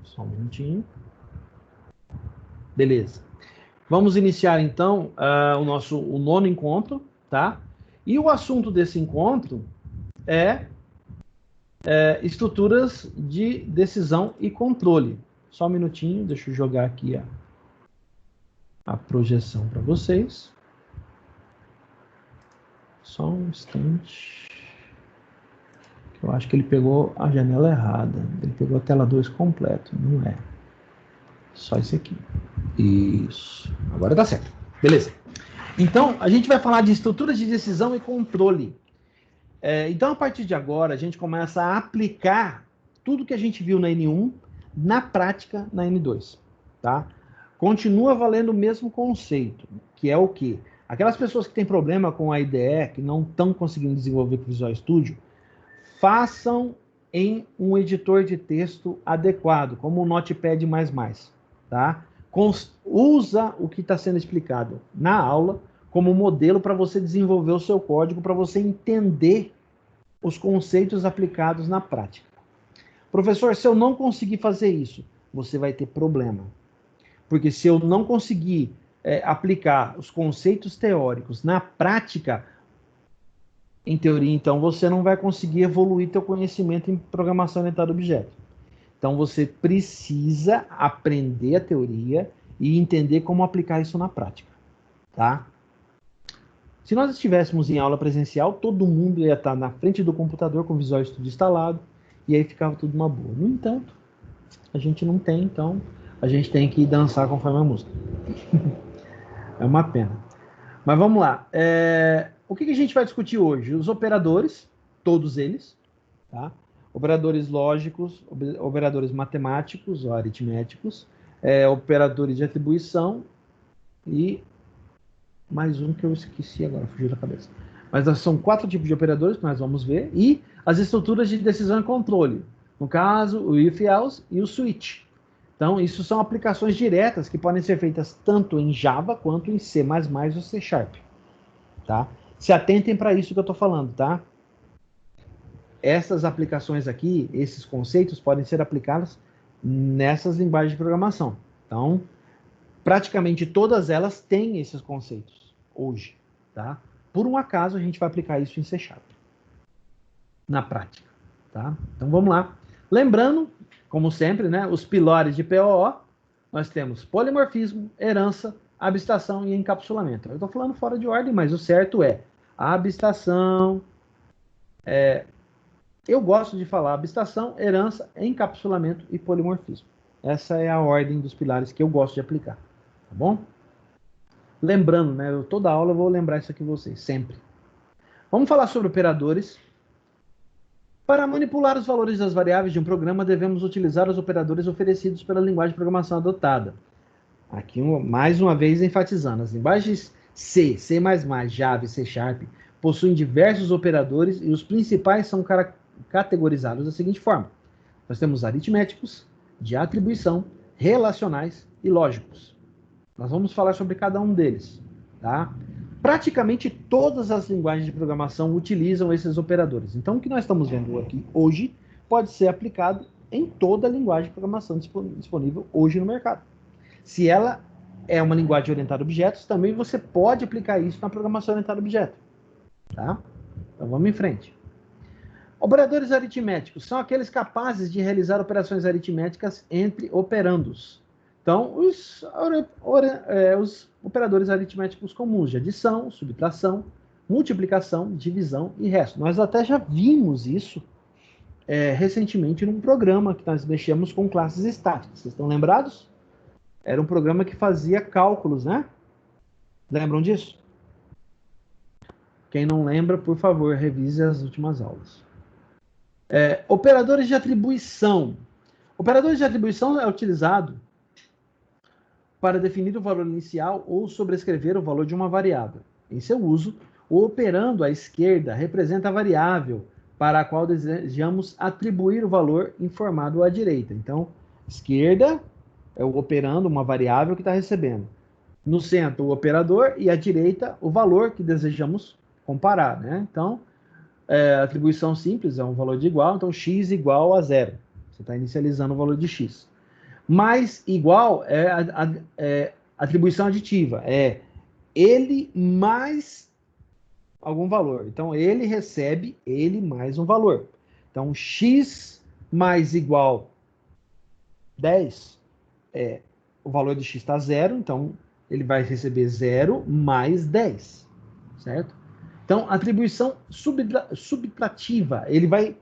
Só um minutinho. Beleza. Vamos iniciar, então, o nono encontro, tá? E o assunto desse encontro é estruturas de decisão e controle. Só um minutinho, deixa eu jogar aqui a projeção para vocês. Só um instante. Eu acho que ele pegou a janela errada. Ele pegou a tela 2 completo. Não é. Só esse aqui. Isso. Agora dá certo. Beleza. Então, a gente vai falar de estruturas de decisão e controle. Então, a partir de agora, a gente começa a aplicar tudo que a gente viu na N1 na prática na N2. Tá? Continua valendo o mesmo conceito, que é o quê? Aquelas pessoas que têm problema com a IDE, que não estão conseguindo desenvolver com o Visual Studio, façam em um editor de texto adequado, como o Notepad++, tá? Usa o que está sendo explicado na aula como modelo para você desenvolver o seu código, para você entender os conceitos aplicados na prática. Professor, se eu não conseguir fazer isso, você vai ter problema. Porque se eu não conseguir aplicar os conceitos teóricos na prática, em teoria, então, você não vai conseguir evoluir teu conhecimento em programação orientada a objeto. Então, você precisa aprender a teoria e entender como aplicar isso na prática, tá? Se nós estivéssemos em aula presencial, todo mundo ia estar na frente do computador com o Visual Studio instalado, e aí ficava tudo uma boa. No entanto, a gente não tem, então a gente tem que dançar conforme a música. É uma pena. Mas vamos lá. O que a gente vai discutir hoje? Os operadores, todos eles, tá? Operadores lógicos, operadores matemáticos ou aritméticos, operadores de atribuição e mais um que eu esqueci agora, fugiu da cabeça. Mas são 4 tipos de operadores que nós vamos ver e as estruturas de decisão e controle. No caso, o if, else e o switch. Então, isso são aplicações diretas que podem ser feitas tanto em Java quanto em C++ ou C#. Tá? Se atentem para isso que eu estou falando, tá? Essas aplicações aqui, esses conceitos, podem ser aplicados nessas linguagens de programação. Então, praticamente todas elas têm esses conceitos hoje, tá? Por um acaso, a gente vai aplicar isso em C#, na prática, tá? Então, vamos lá. Lembrando, como sempre, né, os pilares de POO, nós temos polimorfismo, herança, abstração e encapsulamento. Eu estou falando fora de ordem, mas o certo é abstração, eu gosto de falar abstração, herança, encapsulamento e polimorfismo. Essa é a ordem dos pilares que eu gosto de aplicar. Tá bom? Lembrando, né? Toda aula eu vou lembrar isso aqui vocês, sempre. Vamos falar sobre operadores. Para manipular os valores das variáveis de um programa, devemos utilizar os operadores oferecidos pela linguagem de programação adotada. Aqui, mais uma vez, enfatizando. As linguagens C, C++, Java e C# possuem diversos operadores e os principais são categorizados da seguinte forma. Nós temos aritméticos, de atribuição, relacionais e lógicos. Nós vamos falar sobre cada um deles, tá? Praticamente todas as linguagens de programação utilizam esses operadores. Então, o que nós estamos vendo aqui hoje pode ser aplicado em toda a linguagem de programação disponível hoje no mercado. Se ela é uma linguagem orientada a objetos, também você pode aplicar isso na programação orientada a objeto, tá? Então, vamos em frente. Operadores aritméticos são aqueles capazes de realizar operações aritméticas entre operandos. Então, os operadores aritméticos comuns de adição, subtração, multiplicação, divisão e resto. Nós até já vimos isso recentemente num programa que nós mexemos com classes estáticas. Vocês estão lembrados? Era um programa que fazia cálculos, né? Lembram disso? Quem não lembra, por favor, revise as últimas aulas. Operadores de atribuição. Operadores de atribuição é utilizado para definir o valor inicial ou sobrescrever o valor de uma variável. Em seu uso, o operando à esquerda representa a variável para a qual desejamos atribuir o valor informado à direita. Então, esquerda é o operando, uma variável que está recebendo. No centro, o operador e à direita, o valor que desejamos comparar, né? Então, atribuição simples é um valor de igual, então x igual a 0. Você está inicializando o valor de x. Mais igual é atribuição aditiva. É ele mais algum valor. Então, ele recebe ele mais um valor. Então, x mais igual 10 o valor de x está zero, então ele vai receber 0 mais 10, certo? Então, atribuição subtrativa, ele vai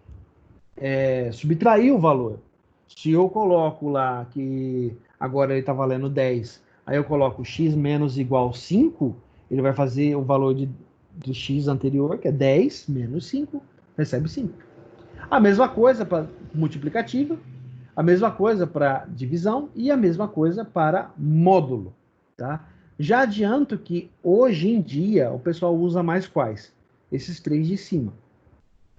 subtrair o valor. Se eu coloco lá que agora ele está valendo 10, aí eu coloco x menos igual 5, ele vai fazer o valor do x anterior, que é 10 menos 5, recebe 5. A mesma coisa para multiplicativa, a mesma coisa para divisão e a mesma coisa para módulo, tá? Já adianto que hoje em dia o pessoal usa mais quais? Esses três de cima.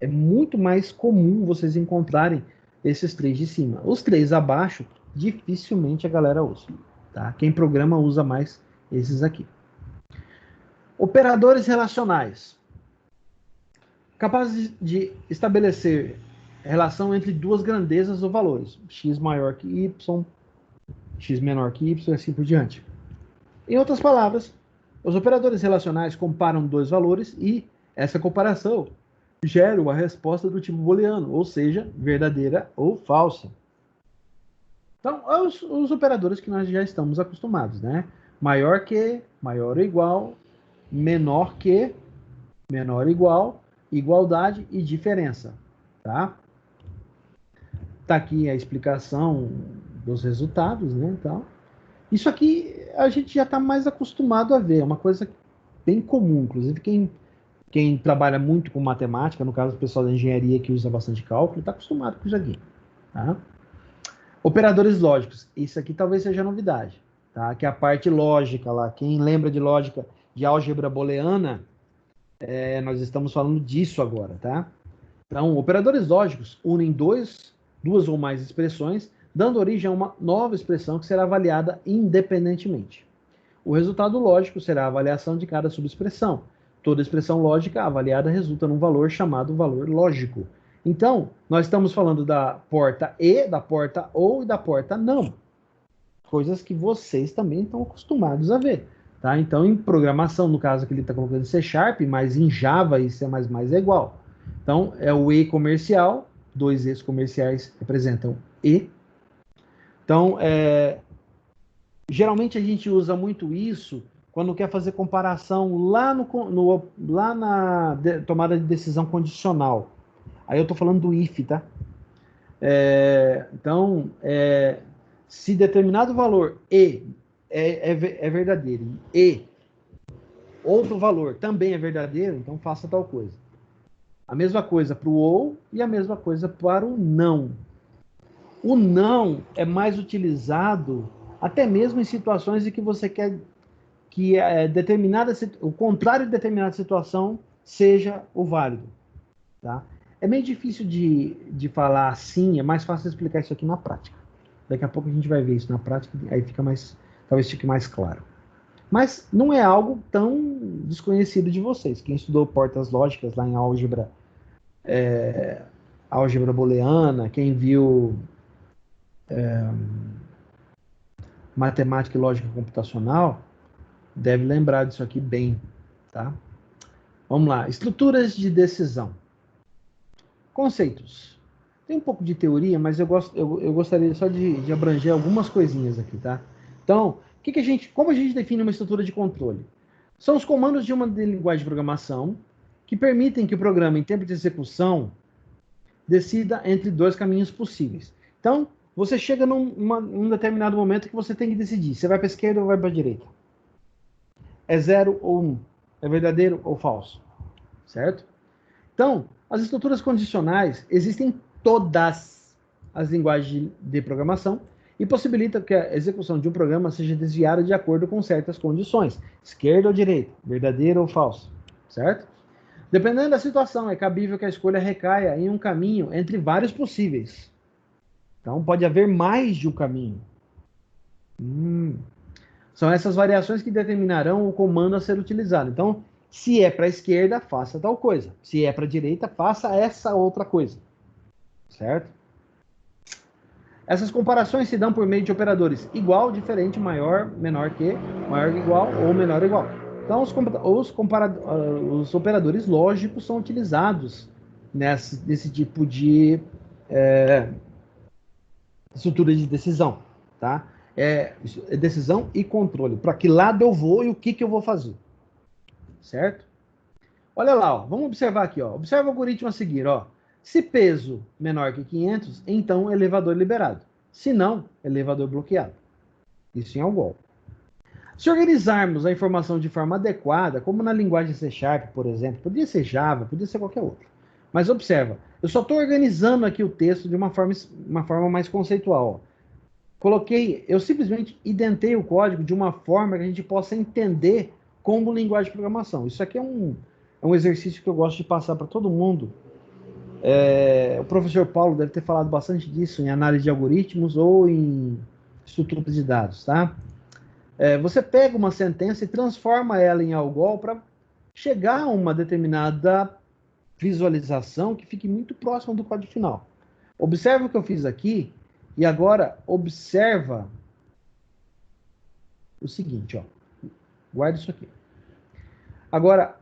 É muito mais comum vocês encontrarem esses três de cima. Os três abaixo, dificilmente a galera usa, tá? Quem programa usa mais esses aqui. Operadores relacionais. Capazes de estabelecer relação entre duas grandezas ou valores, x maior que y, x menor que y, e assim por diante. Em outras palavras, os operadores relacionais comparam dois valores e essa comparação gera uma resposta do tipo booleano, ou seja, verdadeira ou falsa. Então, os operadores que nós já estamos acostumados, né? Maior que, maior ou igual, menor que, menor ou igual, igualdade e diferença, tá? Tá aqui a explicação dos resultados, né? Então, isso aqui a gente já está mais acostumado a ver, é uma coisa bem comum, inclusive quem trabalha muito com matemática, no caso o pessoal da engenharia que usa bastante cálculo, está acostumado com isso aqui, tá? Operadores lógicos, isso aqui talvez seja novidade, tá? Que é a parte lógica lá, quem lembra de lógica de álgebra booleana, nós estamos falando disso agora, tá? Então, operadores lógicos unem duas ou mais expressões, dando origem a uma nova expressão que será avaliada independentemente. O resultado lógico será a avaliação de cada subexpressão. Toda expressão lógica avaliada resulta num valor chamado valor lógico. Então, nós estamos falando da porta e, da porta ou e da porta não. Coisas que vocês também estão acostumados a ver. Tá? Então, em programação, no caso que ele está colocando C#, mas em Java e C++ é igual. Então, é o E comercial, dois E's comerciais representam E. Então, geralmente a gente usa muito isso quando quer fazer comparação lá na tomada de decisão condicional. Aí eu estou falando do if, tá? Então, se determinado valor E é verdadeiro e outro valor também é verdadeiro, então faça tal coisa. A mesma coisa para o ou e a mesma coisa para o não. O não é mais utilizado até mesmo em situações em que você quer que o contrário de determinada situação seja o válido. Tá? É meio difícil de falar assim, é mais fácil explicar isso aqui na prática. Daqui a pouco a gente vai ver isso na prática, aí talvez fique mais claro. Mas não é algo tão desconhecido de vocês. Quem estudou portas lógicas lá em álgebra booleana, quem viu matemática e lógica computacional, deve lembrar disso aqui bem, tá? Vamos lá, estruturas de decisão. Conceitos. Tem um pouco de teoria, mas eu gostaria só de abranger algumas coisinhas aqui, tá? Então, como a gente define uma estrutura de controle? São os comandos de uma linguagem de programação que permitem que o programa, em tempo de execução, decida entre dois caminhos possíveis. Então, você chega num determinado momento que você tem que decidir. Você vai para a esquerda ou vai para a direita? É 0 ou 1? É verdadeiro ou falso? Certo? Então, as estruturas condicionais existem em todas as linguagens de programação e possibilitam que a execução de um programa seja desviada de acordo com certas condições. Esquerda ou direita? Verdadeiro ou falso? Certo? Dependendo da situação, é cabível que a escolha recaia em um caminho entre vários possíveis. Então, pode haver mais de um caminho. São essas variações que determinarão o comando a ser utilizado. Então, se é para a esquerda, faça tal coisa. Se é para a direita, faça essa outra coisa. Certo? Essas comparações se dão por meio de operadores igual, diferente, maior, menor que, maior que igual ou menor ou igual. Então, os operadores lógicos são utilizados nesse tipo de estrutura de decisão, tá? Decisão e controle. Para que lado eu vou e o que eu vou fazer, certo? Olha lá, ó, vamos observar aqui, ó. Observa o algoritmo a seguir, ó. Se peso menor que 500, então elevador liberado. Se não, elevador bloqueado. Isso em algol. Se organizarmos a informação de forma adequada, como na linguagem C Sharp, por exemplo, podia ser Java, podia ser qualquer outra. Mas observa, eu só estou organizando aqui o texto de uma forma mais conceitual. Ó. Eu simplesmente identei o código de uma forma que a gente possa entender como linguagem de programação. Isso aqui é um exercício que eu gosto de passar para todo mundo. O professor Paulo deve ter falado bastante disso em análise de algoritmos ou em estrutura de dados, tá? Você pega uma sentença e transforma ela em algol para chegar a uma determinada visualização que fique muito próxima do código final. Observa o que eu fiz aqui e agora observa o seguinte, ó. Guarda isso aqui. Agora,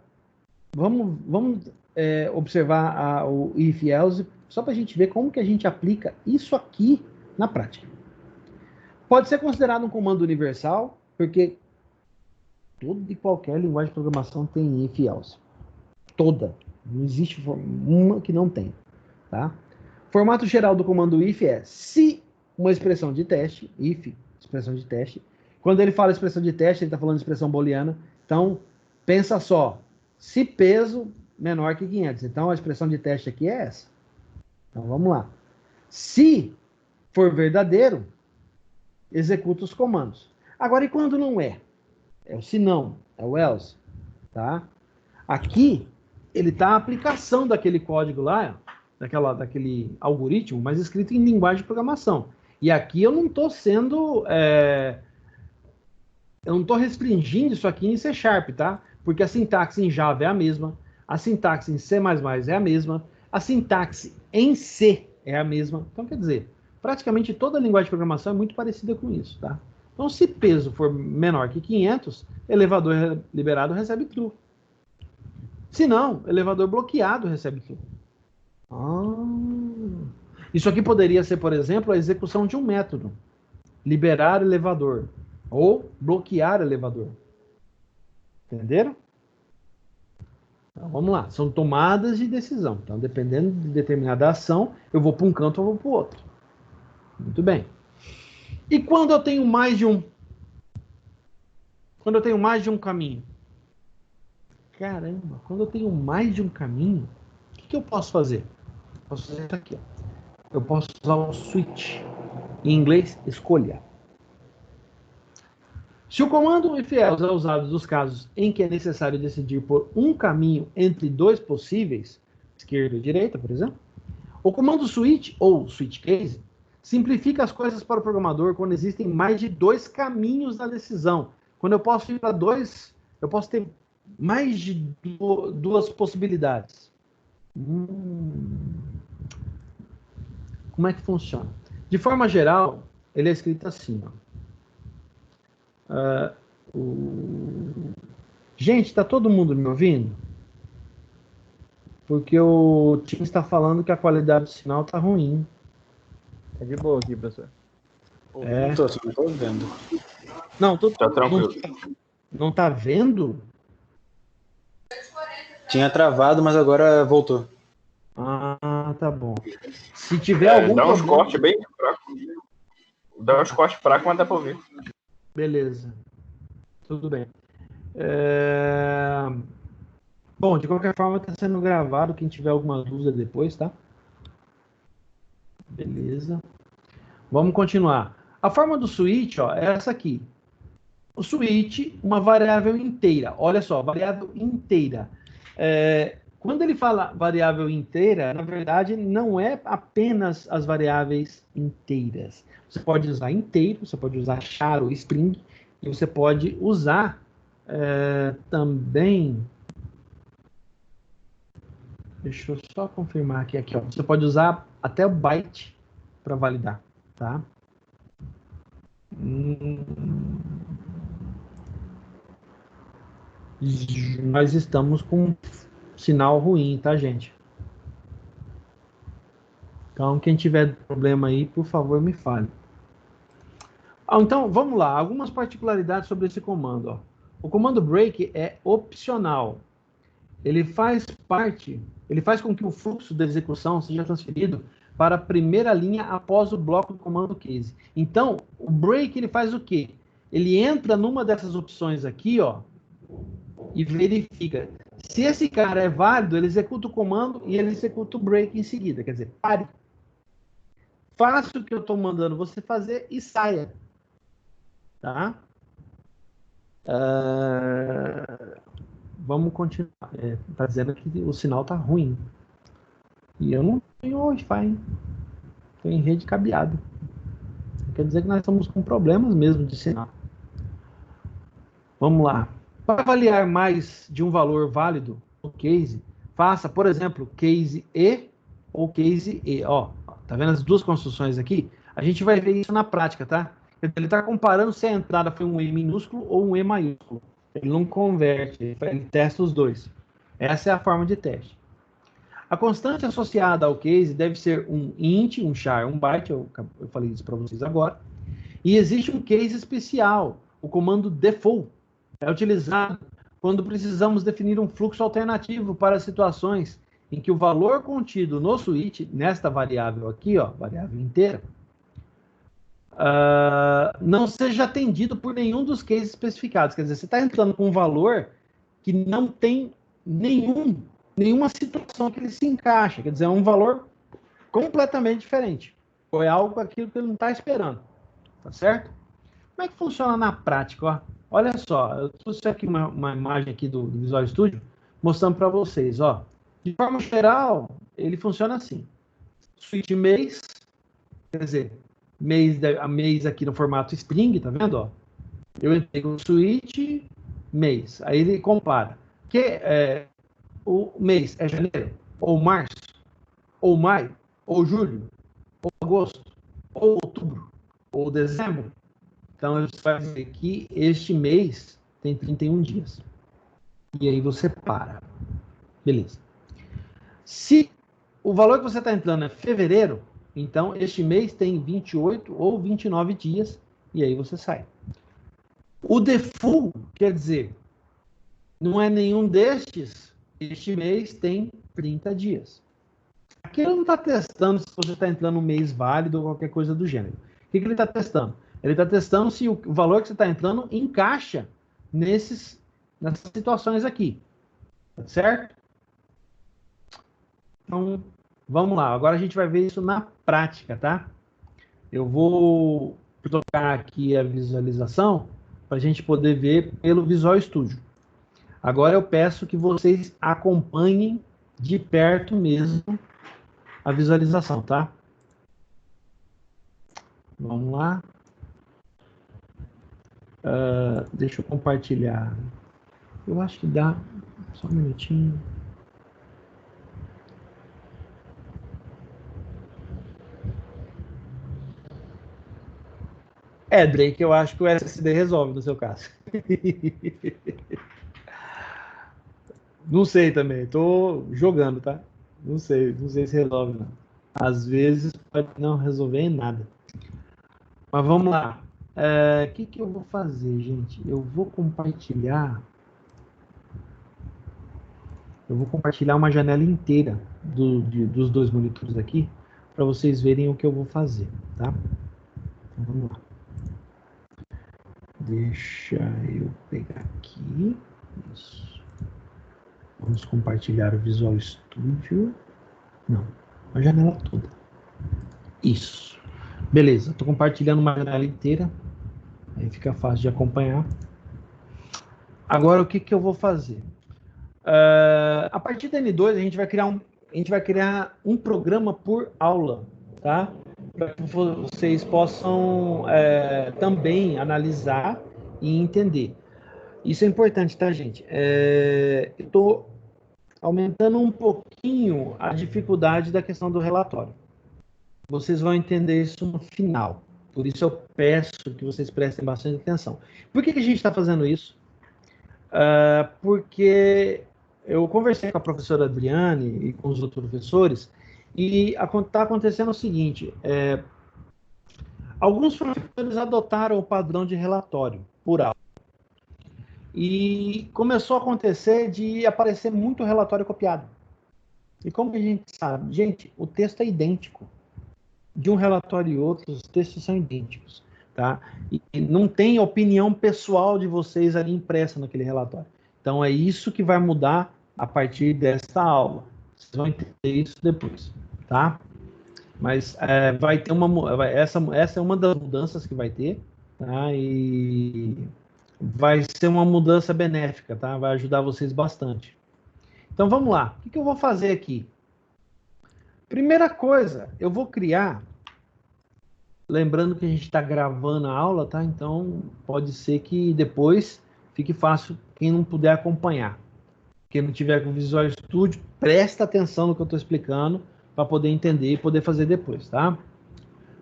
vamos observar o if else só para a gente ver como que a gente aplica isso aqui na prática. Pode ser considerado um comando universal, porque toda e qualquer linguagem de programação tem if else. Toda. Não existe uma que não tem. Tá? Formato geral do comando if é se uma expressão de teste, if, expressão de teste. Quando ele fala expressão de teste, ele está falando de expressão booleana. Então, pensa só. Se peso menor que 500. Então, a expressão de teste aqui é essa. Então, vamos lá. Se for verdadeiro, executa os comandos. Agora, e quando não é? É o se não, é o else. Tá? Aqui, ele está a aplicação daquele código lá, daquele algoritmo, mas escrito em linguagem de programação. E aqui eu não estou sendo... eu não estou restringindo isso aqui em C Sharp, tá? Porque a sintaxe em Java é a mesma, a sintaxe em C++ é a mesma, a sintaxe em C é a mesma. Então, quer dizer, praticamente toda a linguagem de programação é muito parecida com isso, tá? Então, se peso for menor que 500, elevador liberado recebe true. Se não, elevador bloqueado recebe true. Isso aqui poderia ser, por exemplo, a execução de um método. Liberar elevador. Ou bloquear elevador. Entenderam? Então, vamos lá. São tomadas de decisão. Então, dependendo de determinada ação, eu vou para um canto ou vou para o outro. Muito bem. E quando eu tenho mais de um? Quando eu tenho mais de um caminho? Caramba, quando eu tenho mais de um caminho, o que eu posso fazer? Posso fazer isso aqui, ó. Eu posso usar o switch. Em inglês, escolha. Se o comando if else é usado nos casos em que é necessário decidir por um caminho entre dois possíveis, esquerda e direita, por exemplo, o comando switch, ou switch case, simplifica as coisas para o programador quando existem mais de dois caminhos na decisão. Quando eu posso ir para dois, eu posso ter mais de duas possibilidades. Como é que funciona? De forma geral, ele é escrito assim, ó. Gente, está todo mundo me ouvindo? Porque o time está falando que a qualidade do sinal está ruim. Tá de boa aqui, professor. Não tô vendo. Não, Tá tranquilo. Não tá vendo? Tinha travado, mas agora voltou. Ah, tá bom. Se tiver algum dá uns problema... cortes bem fracos. Dá uns cortes fracos, mas dá pra ouvir. Beleza. Tudo bem. Bom, de qualquer forma, está sendo gravado. Quem tiver alguma dúvida depois, tá? Beleza. Vamos continuar. A forma do switch, ó, é essa aqui. O switch, uma variável inteira. Olha só, variável inteira. Quando ele fala variável inteira, na verdade, não é apenas as variáveis inteiras. Você pode usar inteiro, você pode usar char ou string, e você pode usar também... Deixa eu só confirmar aqui, ó. Você pode usar até o byte para validar, tá? Nós estamos com sinal ruim, tá, gente? Então, quem tiver problema aí, por favor, me fale. Então, vamos lá. Algumas particularidades sobre esse comando. Ó. O comando break é opcional. Ele faz com que o fluxo da execução seja transferido para a primeira linha após o bloco do comando case. Então, o break ele faz o quê? Ele entra numa dessas opções aqui, ó, e verifica. Se esse cara é válido, ele executa o comando e ele executa o break em seguida. Quer dizer, pare. Faça o que eu estou mandando você fazer e saia. Tá? Vamos continuar. Está dizendo que o sinal está ruim. E eu não tenho Wi-Fi. Estou em rede cabeada. Quer dizer que nós estamos com problemas mesmo de sinal. Vamos lá. Para avaliar mais de um valor válido no case, faça, por exemplo, case E ou case E. Ó, tá vendo as duas construções aqui? A gente vai ver isso na prática, tá? Ele está comparando se a entrada foi um E minúsculo ou um E maiúsculo. Ele não converte, ele testa os dois. Essa é a forma de teste. A constante associada ao case deve ser um int, um char, um byte, eu falei isso para vocês agora. E existe um case especial, o comando default. É utilizado quando precisamos definir um fluxo alternativo para situações em que o valor contido no switch, nesta variável aqui, ó, variável inteira, não seja atendido por nenhum dos cases especificados. Quer dizer, você está entrando com um valor que não tem nenhuma situação que ele se encaixa. Quer dizer, é um valor completamente diferente. Ou é algo aquilo que ele não está esperando. Tá certo? Como é que funciona na prática? Ó? Olha só, eu trouxe aqui uma imagem aqui do Visual Studio, mostrando para vocês. Ó. De forma geral, ele funciona assim. Switch mês, quer dizer, mês aqui no formato string, tá vendo? Ó? Eu entrego o switch mês. Aí ele compara. O mês é janeiro, ou março, ou maio, ou julho, ou agosto, ou outubro, ou dezembro. Então, você vai dizer que este mês tem 31 dias. E aí você para. Beleza. Se o valor que você está entrando é fevereiro, então este mês tem 28 ou 29 dias, e aí você sai. O default, quer dizer, não é nenhum destes, este mês tem 30 dias. Aqui ele não está testando se você está entrando um mês válido ou qualquer coisa do gênero. O que ele está testando? Ele está testando se o valor que você está entrando encaixa nessas situações aqui. Certo? Então, vamos lá. Agora a gente vai ver isso na prática, tá? Eu vou trocar aqui a visualização para a gente poder ver pelo Visual Studio. Agora eu peço que vocês acompanhem de perto mesmo a visualização, tá? Vamos lá. Deixa eu compartilhar. Eu acho que dá. Só um minutinho. Drake, eu acho que o SSD resolve no seu caso. Não sei também, tô jogando, tá? Não sei se resolve, não. Às vezes pode não resolver em nada. Mas vamos lá. O que eu vou fazer, gente? Eu vou compartilhar uma janela inteira dos dois monitores aqui, para vocês verem o que eu vou fazer, tá? Então, vamos lá. Deixa eu pegar aqui. Isso. Vamos compartilhar o Visual Studio. Não, a janela toda. Isso. Beleza, estou compartilhando uma janela inteira. Aí fica fácil de acompanhar. Agora, o que eu vou fazer? A partir da N2, a gente vai criar um programa por aula, tá? Para que vocês possam também analisar e entender. Isso é importante, tá, gente? Eu estou aumentando um pouquinho a dificuldade da questão do relatório. vocês vão entender isso no final. Por isso eu peço que vocês prestem bastante atenção. Por que a gente está fazendo isso? Porque eu conversei com a professora Adriane e com os outros professores e está acontecendo o seguinte, alguns professores adotaram o padrão de relatório por aula. E começou a acontecer de aparecer muito relatório copiado. E como a gente sabe? Gente, o texto é idêntico. De um relatório e outro, os textos são idênticos. Tá? E não tem opinião pessoal de vocês ali impressa naquele relatório. Então é isso que vai mudar a partir desta aula. Vocês vão entender isso depois. Tá? Mas vai ter essa é uma das mudanças que vai ter. Tá? E vai ser uma mudança benéfica, tá? Vai ajudar vocês bastante. Então, vamos lá. O que eu vou fazer aqui? Primeira coisa, eu vou criar... Lembrando que a gente está gravando a aula, tá? Então, pode ser que depois fique fácil quem não puder acompanhar. Quem não tiver com o Visual Studio, presta atenção no que eu estou explicando para poder entender e poder fazer depois, tá?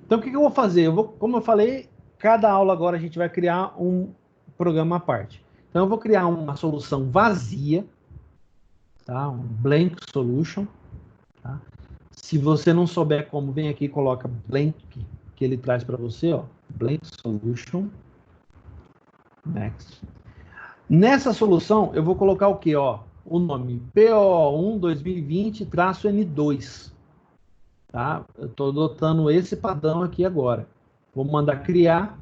Então, o que eu vou fazer? Como eu falei, cada aula agora a gente vai criar um programa à parte. Então, eu vou criar uma solução vazia, tá? Um blank solution. Tá? Se você não souber como, vem aqui e coloca blank, que ele traz para você, ó, blank solution. Next. Nessa solução, eu vou colocar o quê? Ó, o nome PO1 2020-N2. Tá? Eu estou adotando esse padrão aqui agora. Vou mandar criar.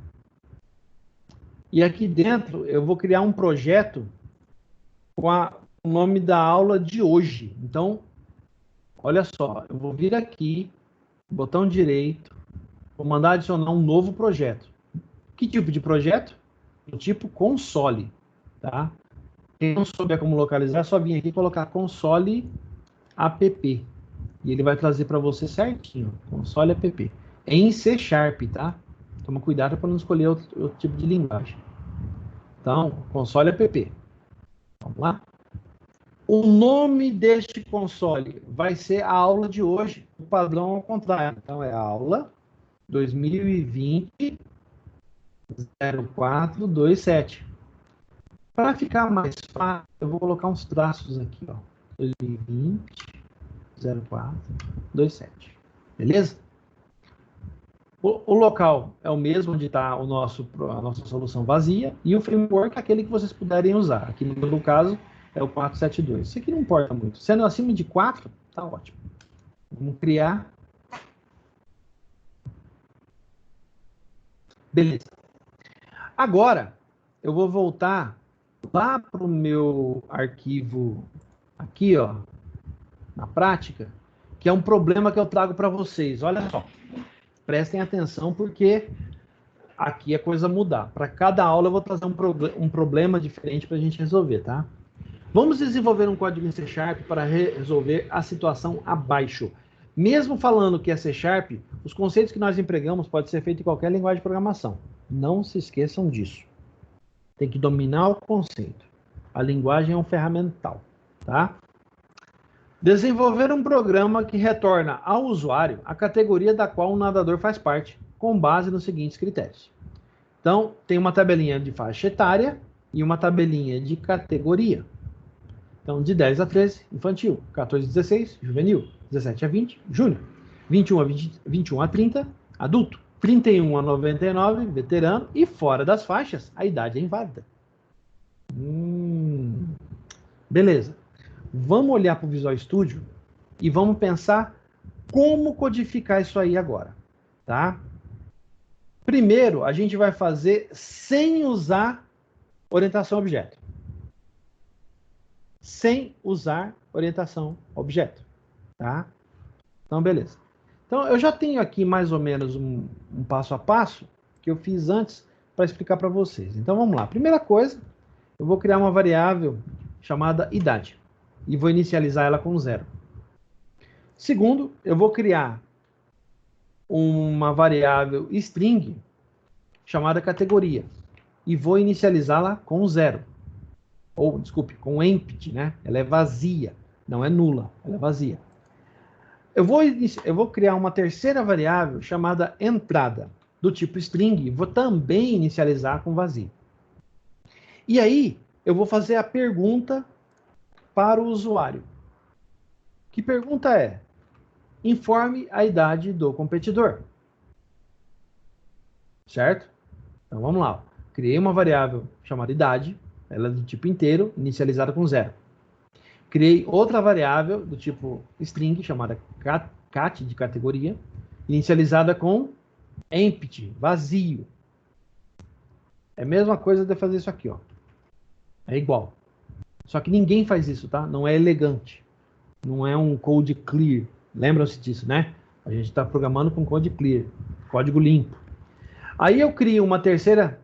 E aqui dentro eu vou criar um projeto com o nome da aula de hoje. Então, olha só, eu vou vir aqui, botão direito, vou mandar adicionar um novo projeto. Que tipo de projeto? Do tipo console. Tá? Quem não souber como localizar, é só vir aqui e colocar console app. E ele vai trazer para você certinho, console app. Em C#, tá? Toma cuidado para não escolher outro tipo de linguagem. Então, console app. Vamos lá? O nome deste console vai ser a aula de hoje, o padrão ao contrário. Então, é aula 2020-0427. Para ficar mais fácil, eu vou colocar uns traços aqui, ó. 2020-0427. Beleza? O local é o mesmo onde está a nossa solução vazia e o framework é aquele que vocês puderem usar. Aqui no meu caso é o 472. Isso aqui não importa muito. Sendo acima de 4, tá ótimo. Vamos criar. Beleza. Agora, eu vou voltar lá para o meu arquivo aqui, ó, na prática, que é um problema que eu trago para vocês. Olha só. Prestem atenção, porque aqui a coisa mudar. Para cada aula eu vou trazer um problema diferente para a gente resolver, tá? Vamos desenvolver um código em C# para resolver a situação abaixo. Mesmo falando que é C#, os conceitos que nós empregamos podem ser feitos em qualquer linguagem de programação. Não se esqueçam disso. Tem que dominar o conceito. A linguagem é um ferramental, tá? Desenvolver um programa que retorna ao usuário a categoria da qual o nadador faz parte, com base nos seguintes critérios. Então, tem uma tabelinha de faixa etária e uma tabelinha de categoria. Então, de 10 a 13, infantil. 14 a 16, juvenil. 17 a 20, júnior. 21 a 30, adulto. 31 a 99, veterano. E fora das faixas, a idade é inválida. Beleza. Vamos olhar para o Visual Studio e vamos pensar como codificar isso aí agora, tá? Primeiro, a gente vai fazer sem usar orientação a objeto. Sem usar orientação a objeto, tá? Então, beleza. Então, eu já tenho aqui mais ou menos um passo a passo que eu fiz antes para explicar para vocês. Então, vamos lá. Primeira coisa, eu vou criar uma variável chamada idade. E vou inicializar ela com 0. Segundo, eu vou criar uma variável string chamada categoria. E vou inicializá-la com 0. Ou, desculpe, com empty, né? Ela é vazia, não é nula, ela é vazia. Eu vou criar uma terceira variável chamada entrada, do tipo string, vou também inicializar com vazio. E aí, eu vou fazer a pergunta para o usuário. Que pergunta é? Informe a idade do competidor. Certo? Então vamos lá. Criei uma variável chamada idade, ela é do tipo inteiro, inicializada com 0. Criei outra variável do tipo string, chamada cat de categoria, inicializada com empty, vazio. É a mesma coisa de fazer isso aqui, ó. É igual. Só que ninguém faz isso, tá? Não é elegante. Não é um code clear. Lembram-se disso, né? A gente está programando com code clear, código limpo. Aí eu crio uma terceira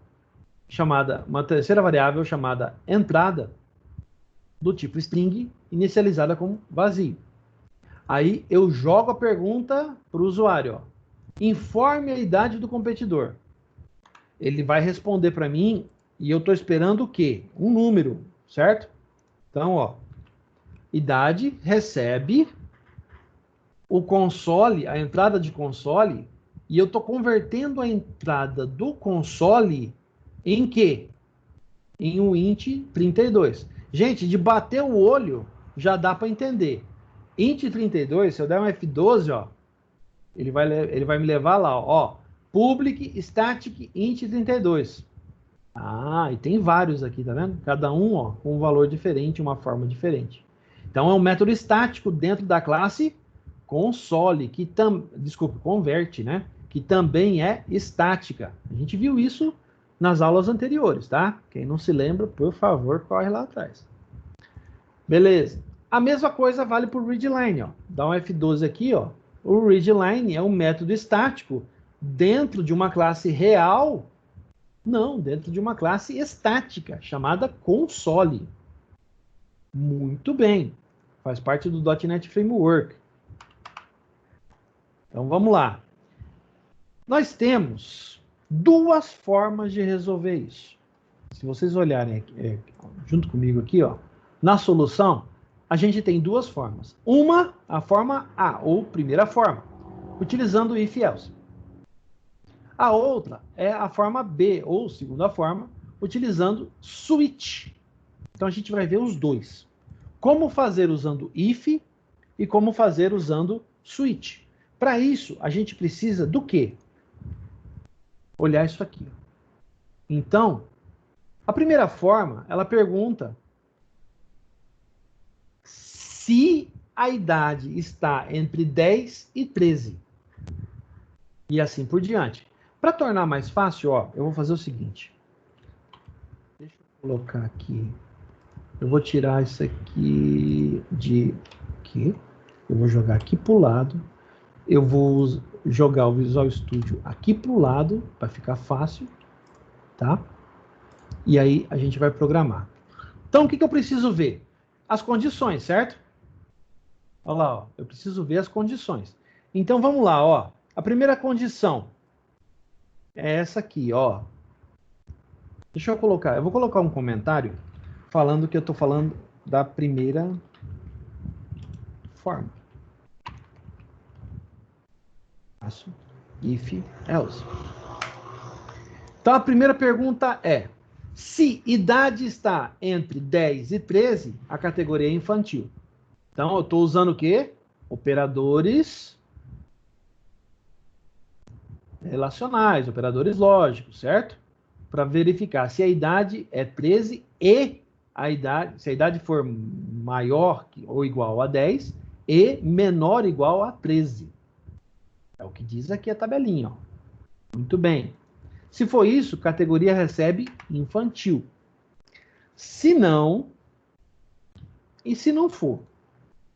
variável chamada entrada, do tipo string, inicializada com vazio. Aí eu jogo a pergunta para o usuário, ó. Informe a idade do competidor. Ele vai responder para mim e eu estou esperando o quê? Um número, certo? Então, ó, idade recebe o console, a entrada de console, e eu estou convertendo a entrada do console em quê? Em um int 32. Gente, de bater o olho, já dá para entender. Int 32, se eu der um F12, ó, ele vai me levar lá, ó, public static int 32. Ah, e tem vários aqui, tá vendo? Cada um, ó, com um valor diferente, uma forma diferente. Então, é um método estático dentro da classe console, converte, né? Que também é estática. A gente viu isso nas aulas anteriores, tá? Quem não se lembra, por favor, corre lá atrás. Beleza. A mesma coisa vale para o readline, ó. Dá um F12 aqui, ó. O readline é um método estático dentro de uma classe real. Não, dentro de uma classe estática, chamada console. Muito bem. Faz parte do .NET Framework. Então, vamos lá. Nós temos duas formas de resolver isso. Se vocês olharem aqui, junto comigo aqui, ó, na solução, a gente tem duas formas. Uma, a forma A, ou primeira forma, utilizando o if-else. A outra é a forma B, ou segunda forma, utilizando switch. Então, a gente vai ver os dois. Como fazer usando if e como fazer usando switch. Para isso, a gente precisa do quê? Olhar isso aqui. Então, a primeira forma, ela pergunta se a idade está entre 10 e 13. E assim por diante. Para tornar mais fácil, ó, eu vou fazer o seguinte. Deixa eu colocar aqui. Eu vou tirar isso aqui de aqui. Eu vou jogar aqui para o lado. Eu vou jogar o Visual Studio aqui para o lado, para ficar fácil, tá? E aí a gente vai programar. Então, o que eu preciso ver? As condições, certo? Olha lá, ó, eu preciso ver as condições. Então, vamos lá, ó. A primeira condição é essa aqui, ó. Deixa eu colocar, eu vou colocar um comentário falando que eu estou falando da primeira forma. If, else. Então, a primeira pergunta é: se idade está entre 10 e 13, a categoria é infantil. Então, eu estou usando o quê? Operadores relacionais, operadores lógicos, certo? Para verificar se a idade é 13 e se a idade for maior ou igual a 10 e menor ou igual a 13. É o que diz aqui a tabelinha, ó. Muito bem. Se for isso, categoria recebe infantil. Se não, e se não for?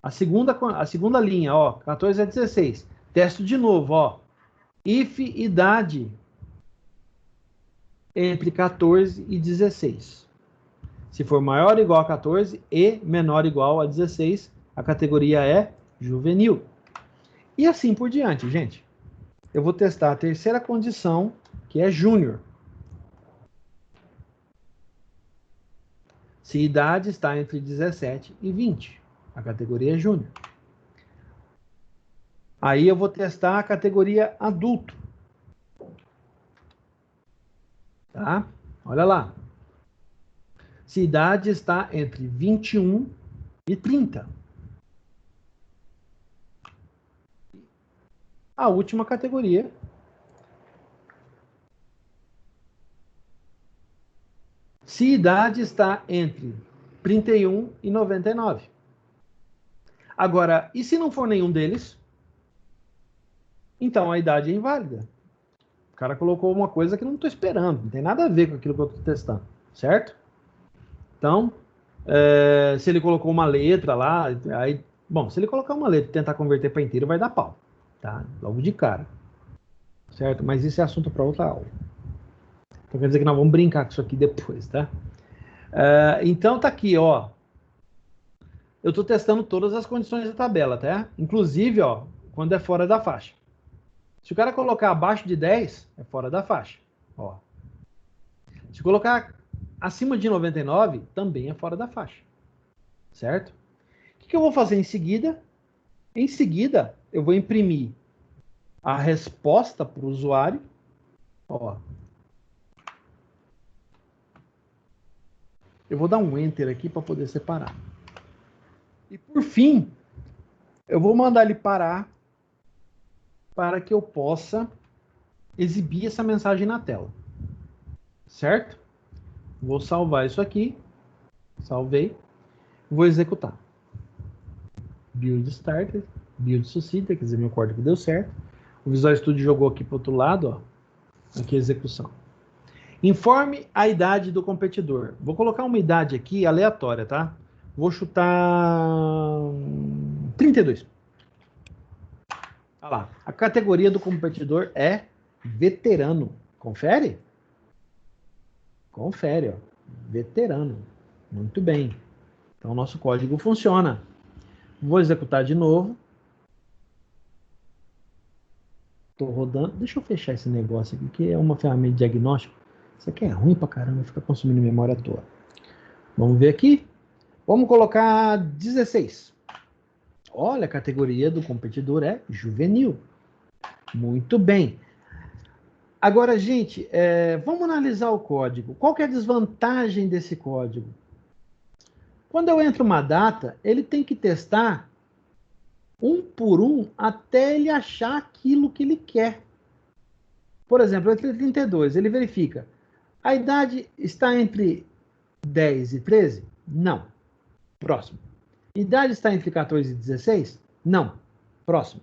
A segunda linha, ó, 14 a 16. Testo de novo, ó. If idade entre 14 e 16. Se for maior ou igual a 14 e menor ou igual a 16, a categoria é juvenil. E assim por diante, gente. Eu vou testar a terceira condição, que é júnior. Se idade está entre 17 e 20, a categoria é júnior. Aí eu vou testar a categoria adulto. Tá? Olha lá. Se a idade está entre 21 e 30. A última categoria. Se a idade está entre 31 e 99. Agora, e se não for nenhum deles? Então a idade é inválida. O cara colocou uma coisa que eu não estou esperando, não tem nada a ver com aquilo que eu estou testando, certo? Então, se ele colocou uma letra lá, aí, bom, se ele colocar uma letra e tentar converter para inteiro, vai dar pau, tá? Logo de cara, certo? Mas isso é assunto para outra aula. Então quer dizer que nós vamos brincar com isso aqui depois, tá? Então tá aqui, ó. Eu estou testando todas as condições da tabela, tá? Inclusive, ó, quando é fora da faixa. Se o cara colocar abaixo de 10, é fora da faixa. Ó. Se colocar acima de 99, também é fora da faixa. Certo? O que eu vou fazer em seguida? Em seguida, eu vou imprimir a resposta para o usuário. Ó. Eu vou dar um Enter aqui para poder separar. E por fim, eu vou mandar ele parar para que eu possa exibir essa mensagem na tela. Certo? Vou salvar isso aqui. Salvei. Vou executar. Build Started. Build Succeeded, quer dizer, meu código deu certo. O Visual Studio jogou aqui para o outro lado, ó. Aqui a execução. Informe a idade do competidor. Vou colocar uma idade aqui aleatória, tá? Vou chutar 32. Olha lá. A categoria do competidor é veterano. Confere? Confere, ó. Veterano. Muito bem. Então, o nosso código funciona. Vou executar de novo. Estou rodando. Deixa eu fechar esse negócio aqui, que é uma ferramenta de diagnóstico. Isso aqui é ruim pra caramba, fica consumindo memória à toa. Vamos ver aqui. Vamos colocar 16. Olha, a categoria do competidor é juvenil. Muito bem. Agora, gente, vamos analisar o código. Qual que é a desvantagem desse código? Quando eu entro uma data, ele tem que testar um por um até ele achar aquilo que ele quer. Por exemplo, entre 32, ele verifica. A idade está entre 10 e 13? Não. Próximo. Idade está entre 14 e 16? Não. Próximo.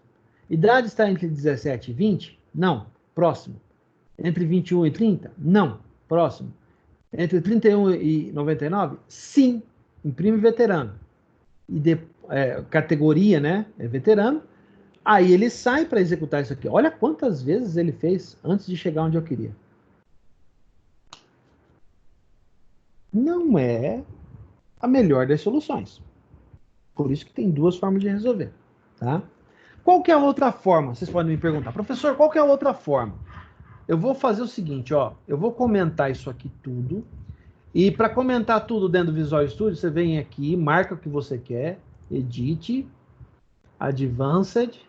Idade está entre 17 e 20? Não. Próximo. Entre 21 e 30? Não. Próximo. Entre 31 e 99? Sim. Imprime veterano. E categoria, né? É veterano. Aí ele sai para executar isso aqui. Olha quantas vezes ele fez antes de chegar onde eu queria. Não é a melhor das soluções. Por isso que tem duas formas de resolver. Tá? Qual que é a outra forma? Vocês podem me perguntar. Professor, qual que é a outra forma? Eu vou fazer o seguinte, ó. Eu vou comentar isso aqui tudo. E para comentar tudo dentro do Visual Studio, você vem aqui, marca o que você quer, Edit, Advanced.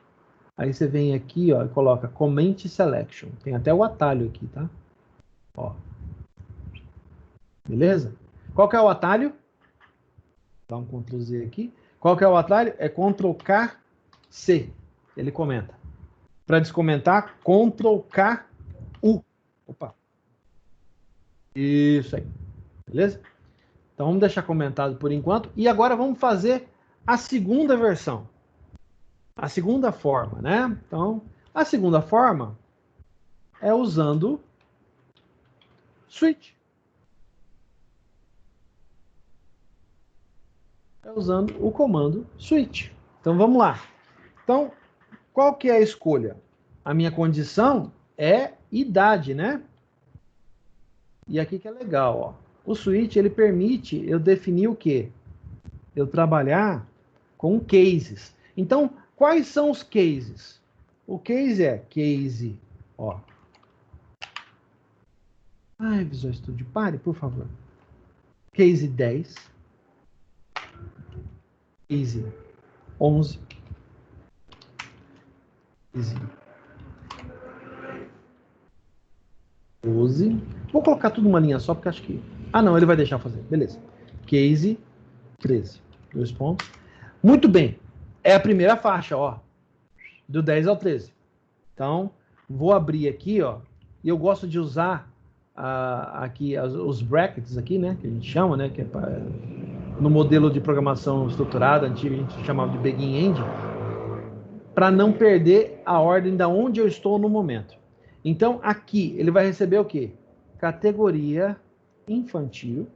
Aí você vem aqui, ó, e coloca Comment Selection. Tem até o atalho aqui, tá? Ó. Beleza? Qual que é o atalho? Dá um Ctrl Z aqui. Qual que é o atalho? É Ctrl K C. Ele comenta. Para descomentar, Ctrl K U. Opa. Isso aí. Beleza? Então vamos deixar comentado por enquanto. E agora vamos fazer a segunda versão. A segunda forma, né? Então, a segunda forma é usando switch. É usando o comando switch. Então vamos lá. Então, qual que é a escolha? A minha condição é idade, né? E aqui que é legal, ó. O switch, ele permite eu definir o quê? Eu trabalhar com cases. Então, quais são os cases? O case é case, ó. Ai, Visual Studio, pare, por favor. Case 10. Case 11. 12. Vou colocar tudo numa linha só, porque acho que... Ah, não, ele vai deixar fazer. Beleza. Case 13. 2 pontos. Muito bem. É a primeira faixa, ó. Do 10 ao 13. Então, vou abrir aqui, ó. E eu gosto de usar aqui os brackets aqui, né? Que a gente chama, né? Que é no modelo de programação estruturada, antigo, a gente chamava de Begin End, para não perder a ordem da onde eu estou no momento. Então, aqui, ele vai receber o quê? Categoria infantil.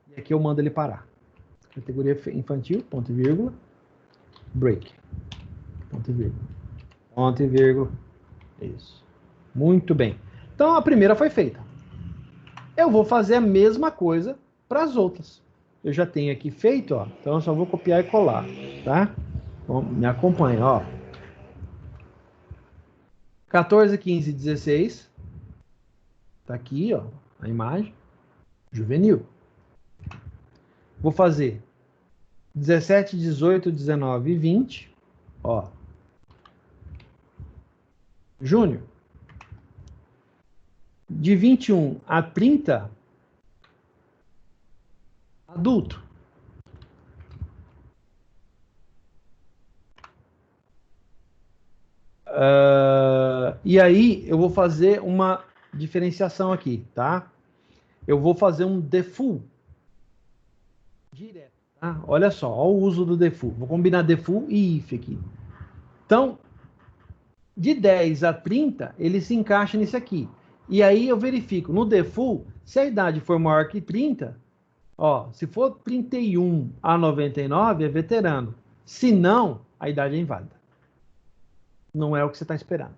E aqui eu mando ele parar. Categoria infantil, ponto e vírgula, break. Ponto e vírgula. Ponto e vírgula. Isso. Muito bem. Então, a primeira foi feita. Eu vou fazer a mesma coisa para as outras. Eu já tenho aqui feito, ó. Então, eu só vou copiar e colar, tá? Então, me acompanha, ó. 14, 15, 16. Tá aqui, ó, a imagem. Juvenil. Vou fazer 17, 18, 19 e 20. Ó. Júnior. De 21 a 30. Adulto. E aí, eu vou fazer uma diferenciação aqui, tá? Eu vou fazer um default direto, tá? Olha só, ó o uso do default. Vou combinar default e if aqui. Então, de 10 a 30, ele se encaixa nisso aqui. E aí eu verifico no default, se a idade for maior que 30, ó, se for 31 a 99, é veterano. Se não, a idade é inválida. Não é o que você está esperando.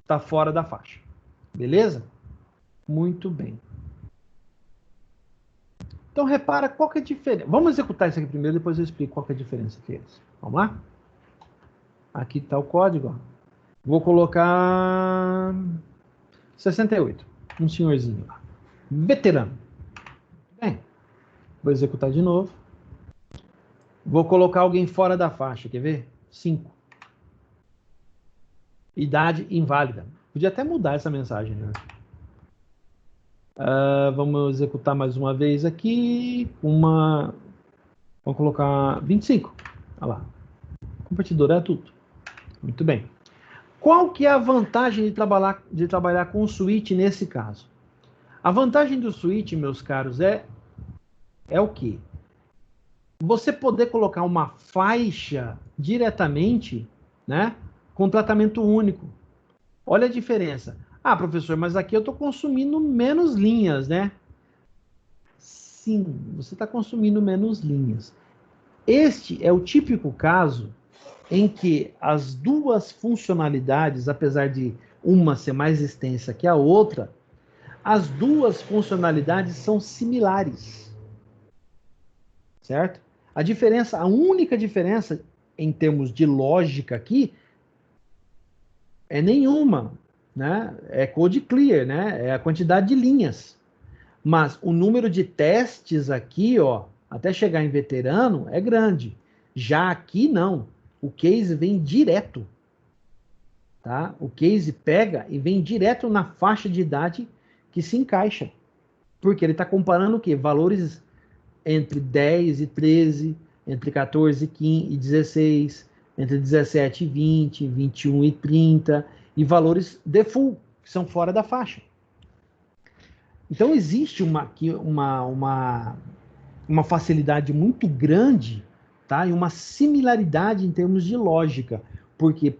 Está fora da faixa. Beleza? Muito bem. Então, repara qual que é a diferença. Vamos executar isso aqui primeiro, depois eu explico qual que é a diferença que é essa. Vamos lá? Aqui está o código. Ó. Vou colocar 68. Um senhorzinho lá. Veterano. Bem, vou executar de novo. Vou colocar alguém fora da faixa. Quer ver? 5. Idade inválida. Podia até mudar essa mensagem, né? Vamos executar mais uma vez aqui. Vamos colocar 25. Olha lá. Competidor é adulto. Muito bem. Qual que é a vantagem de trabalhar com o switch nesse caso? A vantagem do switch, meus caros, é o quê? Você poder colocar uma faixa diretamente, né, com tratamento único. Olha a diferença. Ah, professor, mas aqui eu estou consumindo menos linhas, né? Sim, você está consumindo menos linhas. Este é o típico caso em que as duas funcionalidades, apesar de uma ser mais extensa que a outra, as duas funcionalidades são similares. Certo? A única diferença em termos de lógica aqui é nenhuma, né? É code clear, né? É a quantidade de linhas. Mas o número de testes aqui, ó, até chegar em veterano, é grande. Já aqui, não. O case vem direto. Tá? O case pega e vem direto na faixa de idade que se encaixa. Porque ele está comparando o quê? Valores entre 10 e 13, entre 14 e 15 e 16, entre 17 e 20, 21 e 30, e valores default, que são fora da faixa. Então, existe uma facilidade muito grande, tá? E uma similaridade em termos de lógica, porque,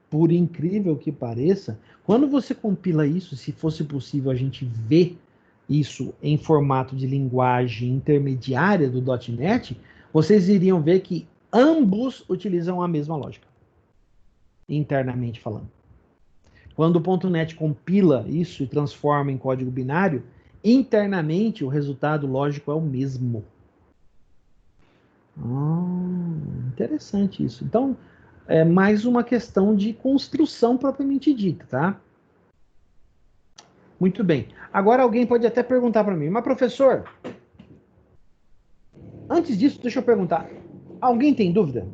por incrível que pareça, quando você compila isso, se fosse possível a gente ver isso em formato de linguagem intermediária do .NET, vocês iriam ver que ambos utilizam a mesma lógica, internamente falando. Quando o .NET compila isso e transforma em código binário, internamente o resultado lógico é o mesmo. Interessante isso. Então, é mais uma questão de construção propriamente dita, tá? Muito bem. Agora alguém pode até perguntar para mim, mas professor, antes disso, deixa eu perguntar, alguém tem dúvida?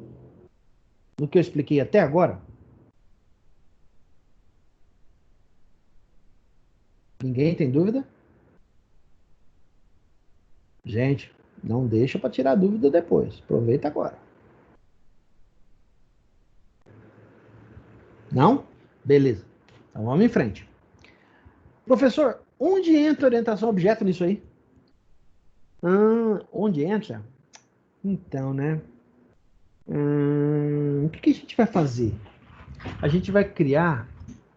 no que eu expliquei até agora? Ninguém tem dúvida? Gente, não deixa para tirar dúvida depois. Aproveita agora. Não? Beleza. Então vamos em frente. Professor, onde entra a orientação a objeto nisso aí? Onde entra? Então, né? O que a gente vai fazer? A gente vai criar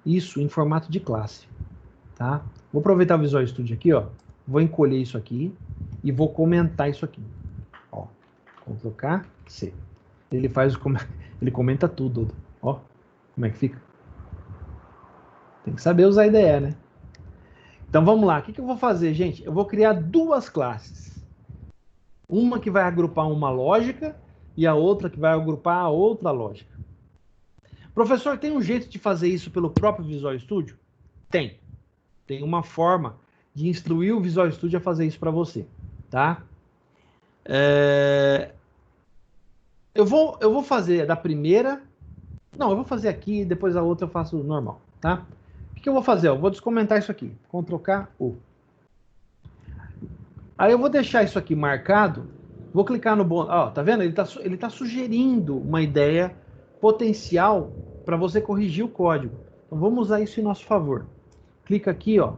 isso em formato de classe, tá? Vou aproveitar o Visual Studio aqui, ó. Vou encolher isso aqui e vou comentar isso aqui. Ó, Ctrl K, C. Ele comenta tudo, ó. Como é que fica? Tem que saber usar a IDE, né? Então vamos lá. O que eu vou fazer, gente? Eu vou criar duas classes. Uma que vai agrupar uma lógica e a outra que vai agrupar a outra lógica. Professor, tem um jeito de fazer isso pelo próprio Visual Studio? Tem. Tem uma forma de instruir o Visual Studio a fazer isso para você, tá? Eu vou fazer da primeira... Não, eu vou fazer aqui e depois a outra eu faço normal, tá? O que eu vou fazer? Eu vou descomentar isso aqui. Ctrl K, U. Aí eu vou deixar isso aqui marcado. Vou clicar no botão. Ó, tá vendo? Ele tá sugerindo uma ideia potencial para você corrigir o código. Então vamos usar isso em nosso favor. Clica aqui, ó.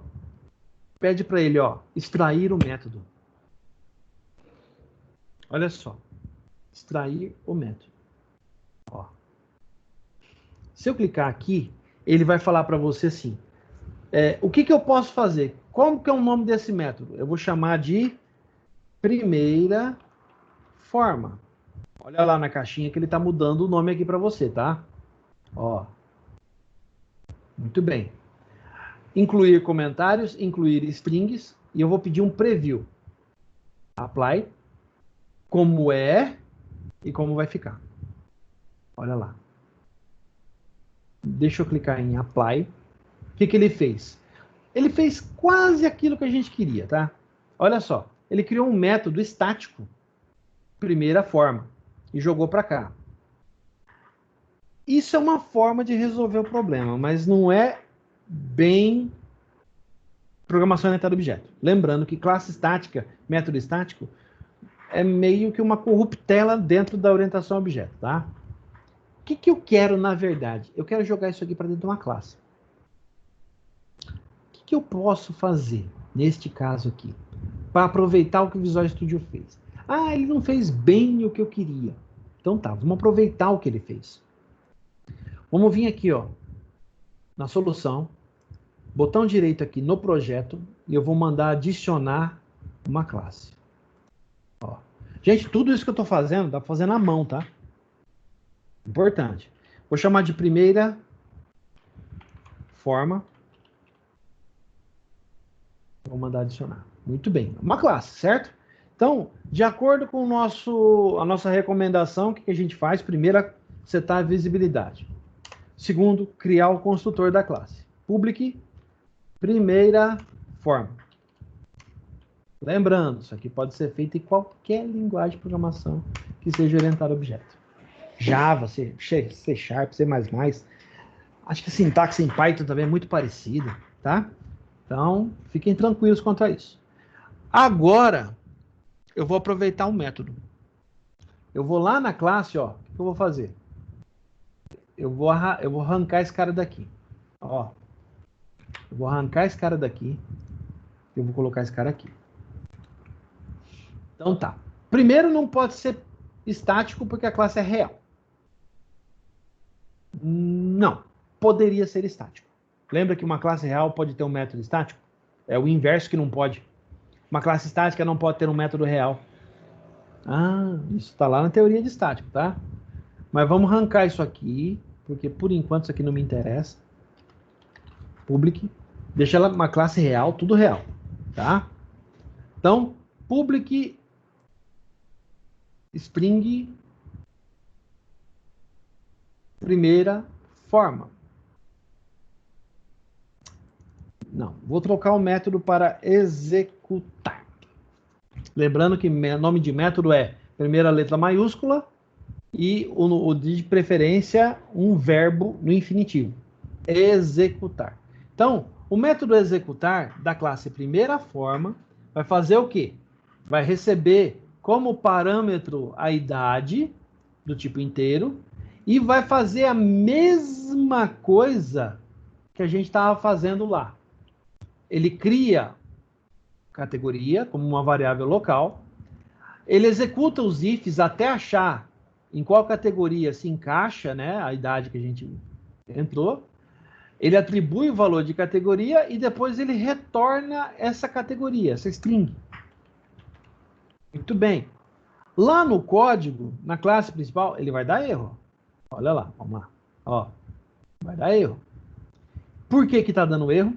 Pede para ele, ó, extrair o método. Olha só. Extrair o método. Ó. Se eu clicar aqui, ele vai falar para você assim, o que eu posso fazer? Como que é o nome desse método? Eu vou chamar de primeira forma. Olha lá na caixinha que ele está mudando o nome aqui para você, tá? Ó. Muito bem. Incluir comentários, incluir strings, e eu vou pedir um preview. Apply, como é e como vai ficar. Olha lá. Deixa eu clicar em Apply. O que ele fez? Ele fez quase aquilo que a gente queria, tá? Olha só. Ele criou um método estático, primeira forma, e jogou para cá. Isso é uma forma de resolver o problema, mas não é bem programação orientada a objeto. Lembrando que classe estática, método estático, é meio que uma corruptela dentro da orientação a objeto, tá? O que eu quero, na verdade? Eu quero jogar isso aqui para dentro de uma classe. O que eu posso fazer, neste caso aqui, para aproveitar o que o Visual Studio fez? Ah, ele não fez bem o que eu queria. Então tá, vamos aproveitar o que ele fez. Vamos vir aqui, ó, na solução, botão direito aqui no projeto, e eu vou mandar adicionar uma classe. Ó. Gente, tudo isso que eu estou fazendo, dá para fazer na mão, tá? Importante. Vou chamar de primeira forma. Vou mandar adicionar. Muito bem. Uma classe, certo? Então, de acordo com a nossa recomendação, o que a gente faz? Primeiro, setar a visibilidade. Segundo, criar o construtor da classe. Public, primeira forma. Lembrando, isso aqui pode ser feito em qualquer linguagem de programação que seja orientada a objeto. Java, C Sharp, C++. Acho que a sintaxe em Python também é muito parecida, tá? Então, fiquem tranquilos quanto a isso. Agora, eu vou aproveitar um método. Eu vou lá na classe, ó. O que eu vou fazer? Eu vou arrancar esse cara daqui. Ó. Eu vou arrancar esse cara daqui. Eu vou colocar esse cara aqui. Então tá. Primeiro, não pode ser estático porque a classe é real. Não. Poderia ser estático. Lembra que uma classe real pode ter um método estático? É o inverso que não pode. Uma classe estática não pode ter um método real. Ah, isso está lá na teoria de estático, tá? Mas vamos arrancar isso aqui, porque por enquanto isso aqui não me interessa. Public. Deixa ela uma classe real, tudo real, tá? Então, public string primeira forma. Não, vou trocar o método para executar. Lembrando que nome de método é primeira letra maiúscula, e de preferência um verbo no infinitivo. Executar. Então, o método executar da classe primeira forma vai fazer o quê? Vai receber como parâmetro a idade do tipo inteiro e vai fazer a mesma coisa que a gente estava fazendo lá. Ele cria categoria como uma variável local, ele executa os ifs até achar em qual categoria se encaixa, né, a idade que a gente entrou, ele atribui o valor de categoria e depois ele retorna essa categoria, essa string. Muito bem. Lá no código, na classe principal, ele vai dar erro. Olha lá, vamos lá. Ó, vai dar erro. Por que que está dando erro?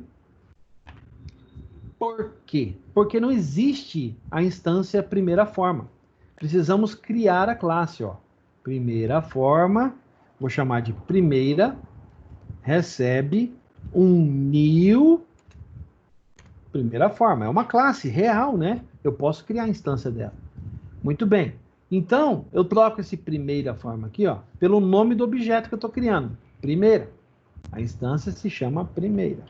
Por quê? Porque não existe a instância primeira forma. Precisamos criar a classe, ó. Primeira forma, vou chamar de primeira, recebe um new primeira forma. É uma classe real, né? Eu posso criar a instância dela. Muito bem. Então, eu troco esse primeira forma aqui, ó, pelo nome do objeto que eu estou criando. Primeira. A instância se chama primeira.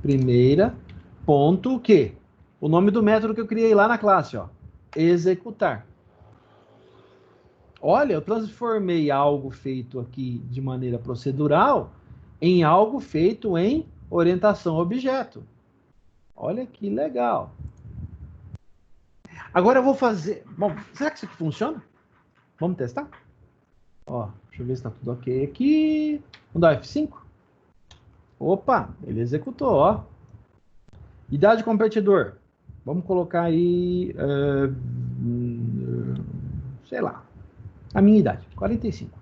Primeira, ponto o quê? O nome do método que eu criei lá na classe, ó. Executar. Olha, eu transformei algo feito aqui de maneira procedural em algo feito em orientação a objeto. Olha que legal. Agora eu vou fazer... Bom, será que isso aqui funciona? Vamos testar? Ó, deixa eu ver se está tudo ok aqui. Vamos dar F5. Opa, ele executou, ó. Idade competidor. Vamos colocar aí... sei lá. A minha idade, 45.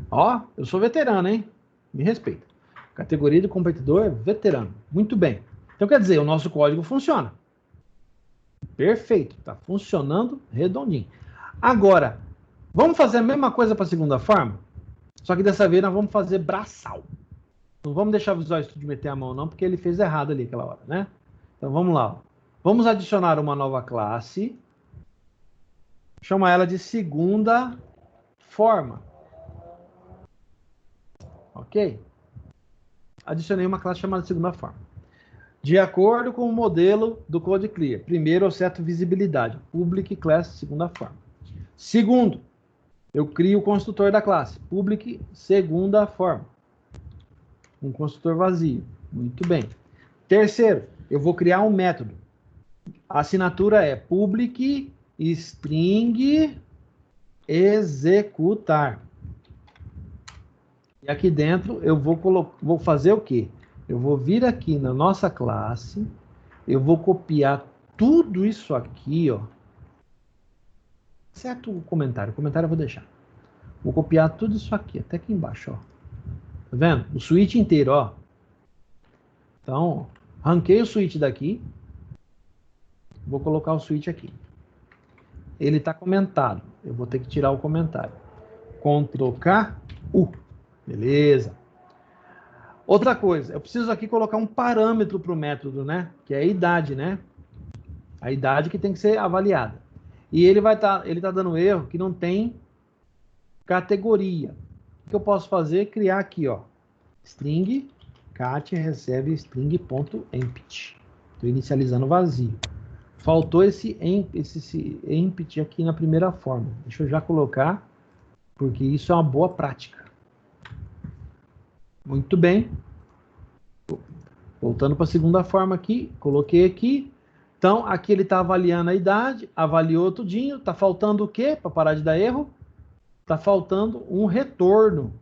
Ó, eu sou veterano, hein? Me respeita. Categoria de competidor, veterano. Muito bem. Então, quer dizer, o nosso código funciona. Perfeito. Está funcionando redondinho. Agora, vamos fazer a mesma coisa para a segunda forma? Só que dessa vez nós vamos fazer braçal. Não vamos deixar o Visual Studio meter a mão, não, porque ele fez errado ali aquela hora, né? Então, vamos lá. Ó. Vamos adicionar uma nova classe. Chama ela de segunda forma. Ok? Adicionei uma classe chamada segunda forma. De acordo com o modelo do Code Clear. Primeiro, eu seto visibilidade. Public class, segunda forma. Segundo, eu crio o construtor da classe. Public, segunda forma. Um construtor vazio. Muito bem. Terceiro, eu vou criar um método. A assinatura é public string executar. E aqui dentro eu vou fazer o quê? Eu vou vir aqui na nossa classe, eu vou copiar tudo isso aqui, ó. Certo o comentário eu vou deixar. Vou copiar tudo isso aqui, até aqui embaixo, ó. Tá vendo? O switch inteiro, ó. Então, arranquei o switch daqui. Vou colocar o switch aqui. Ele está comentado. Eu vou ter que tirar o comentário. Ctrl K, U. Beleza. Outra coisa, eu preciso aqui colocar um parâmetro para o método, né? Que é a idade, né? A idade que tem que ser avaliada. E ele tá dando erro que não tem categoria. O que eu posso fazer? Criar aqui, ó. String, cat recebe string.empty. Estou inicializando vazio. Faltou esse empty aqui na primeira forma. Deixa eu já colocar, porque isso é uma boa prática. Muito bem. Voltando para a segunda forma aqui, coloquei aqui. Então, aqui ele está avaliando a idade, avaliou tudinho. Está faltando o quê? Para parar de dar erro? Está faltando um retorno.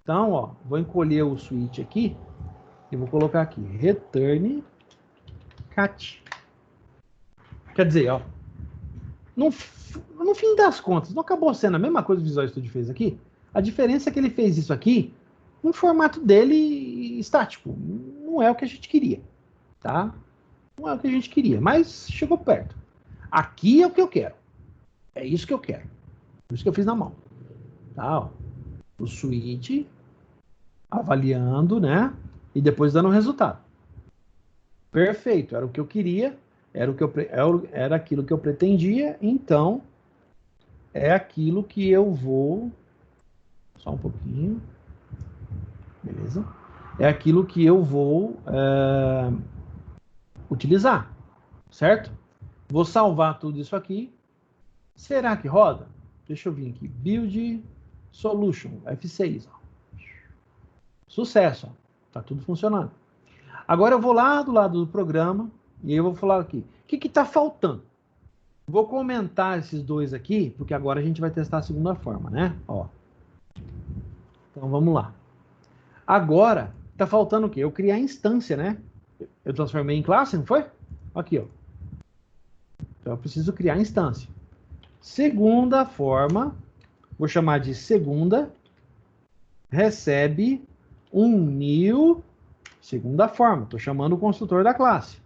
Então, ó, vou encolher o switch aqui e vou colocar aqui, return cat. Quer dizer, ó, no fim das contas, não acabou sendo a mesma coisa que o Visual Studio fez aqui? A diferença é que ele fez isso aqui no formato dele estático. Não é o que a gente queria, tá? Não é o que a gente queria, mas chegou perto. Aqui é o que eu quero. É isso que eu quero. Por isso que eu fiz na mão. Tá, ó. O switch avaliando, né? E depois dando o resultado. Perfeito. Era o que eu queria. Era aquilo que eu pretendia. Então, é aquilo que eu vou... Só um pouquinho. Beleza? É aquilo que eu vou utilizar, certo? Vou salvar tudo isso aqui. Será que roda? Deixa eu vir aqui. Build Solution, F6. Ó. Sucesso. Ó. Tá tudo funcionando. Agora eu vou lá do lado do programa e eu vou falar aqui. O que está faltando? Vou comentar esses dois aqui, porque agora a gente vai testar a segunda forma, né? Ó. Então vamos lá. Agora, tá faltando o quê? Eu criar a instância, né? Eu transformei em classe, não foi? Aqui, ó. Então eu preciso criar a instância. Segunda forma, vou chamar de segunda, recebe um new, segunda forma. Estou chamando o construtor da classe.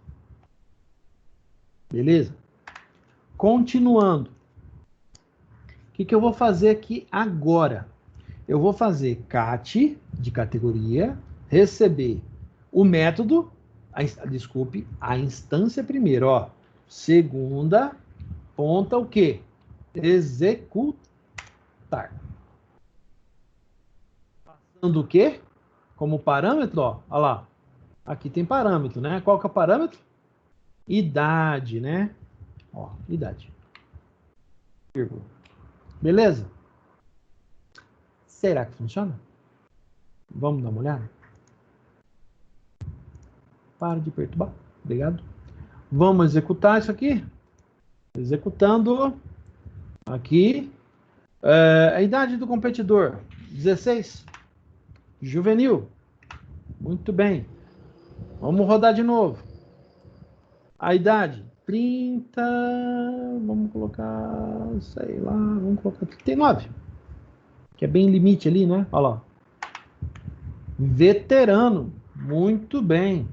Beleza? Continuando. O que eu vou fazer aqui agora? Eu vou fazer cat de categoria, receber o método, desculpe, a instância primeiro, ó. Segunda, ponta o quê? Executar. Passando o quê? Como parâmetro, ó, olha lá. Aqui tem parâmetro, né? Qual que é o parâmetro? Idade, né? Ó, idade. Vírgula. Beleza? Será que funciona? Vamos dar uma olhada? Para de perturbar. Obrigado. Vamos executar isso aqui. Executando. Aqui. A idade do competidor. 16. Juvenil. Muito bem. Vamos rodar de novo. A idade. 30. Vamos colocar. Sei lá. Vamos colocar 39. Que é bem limite ali, né? Olha lá. Veterano. Muito bem.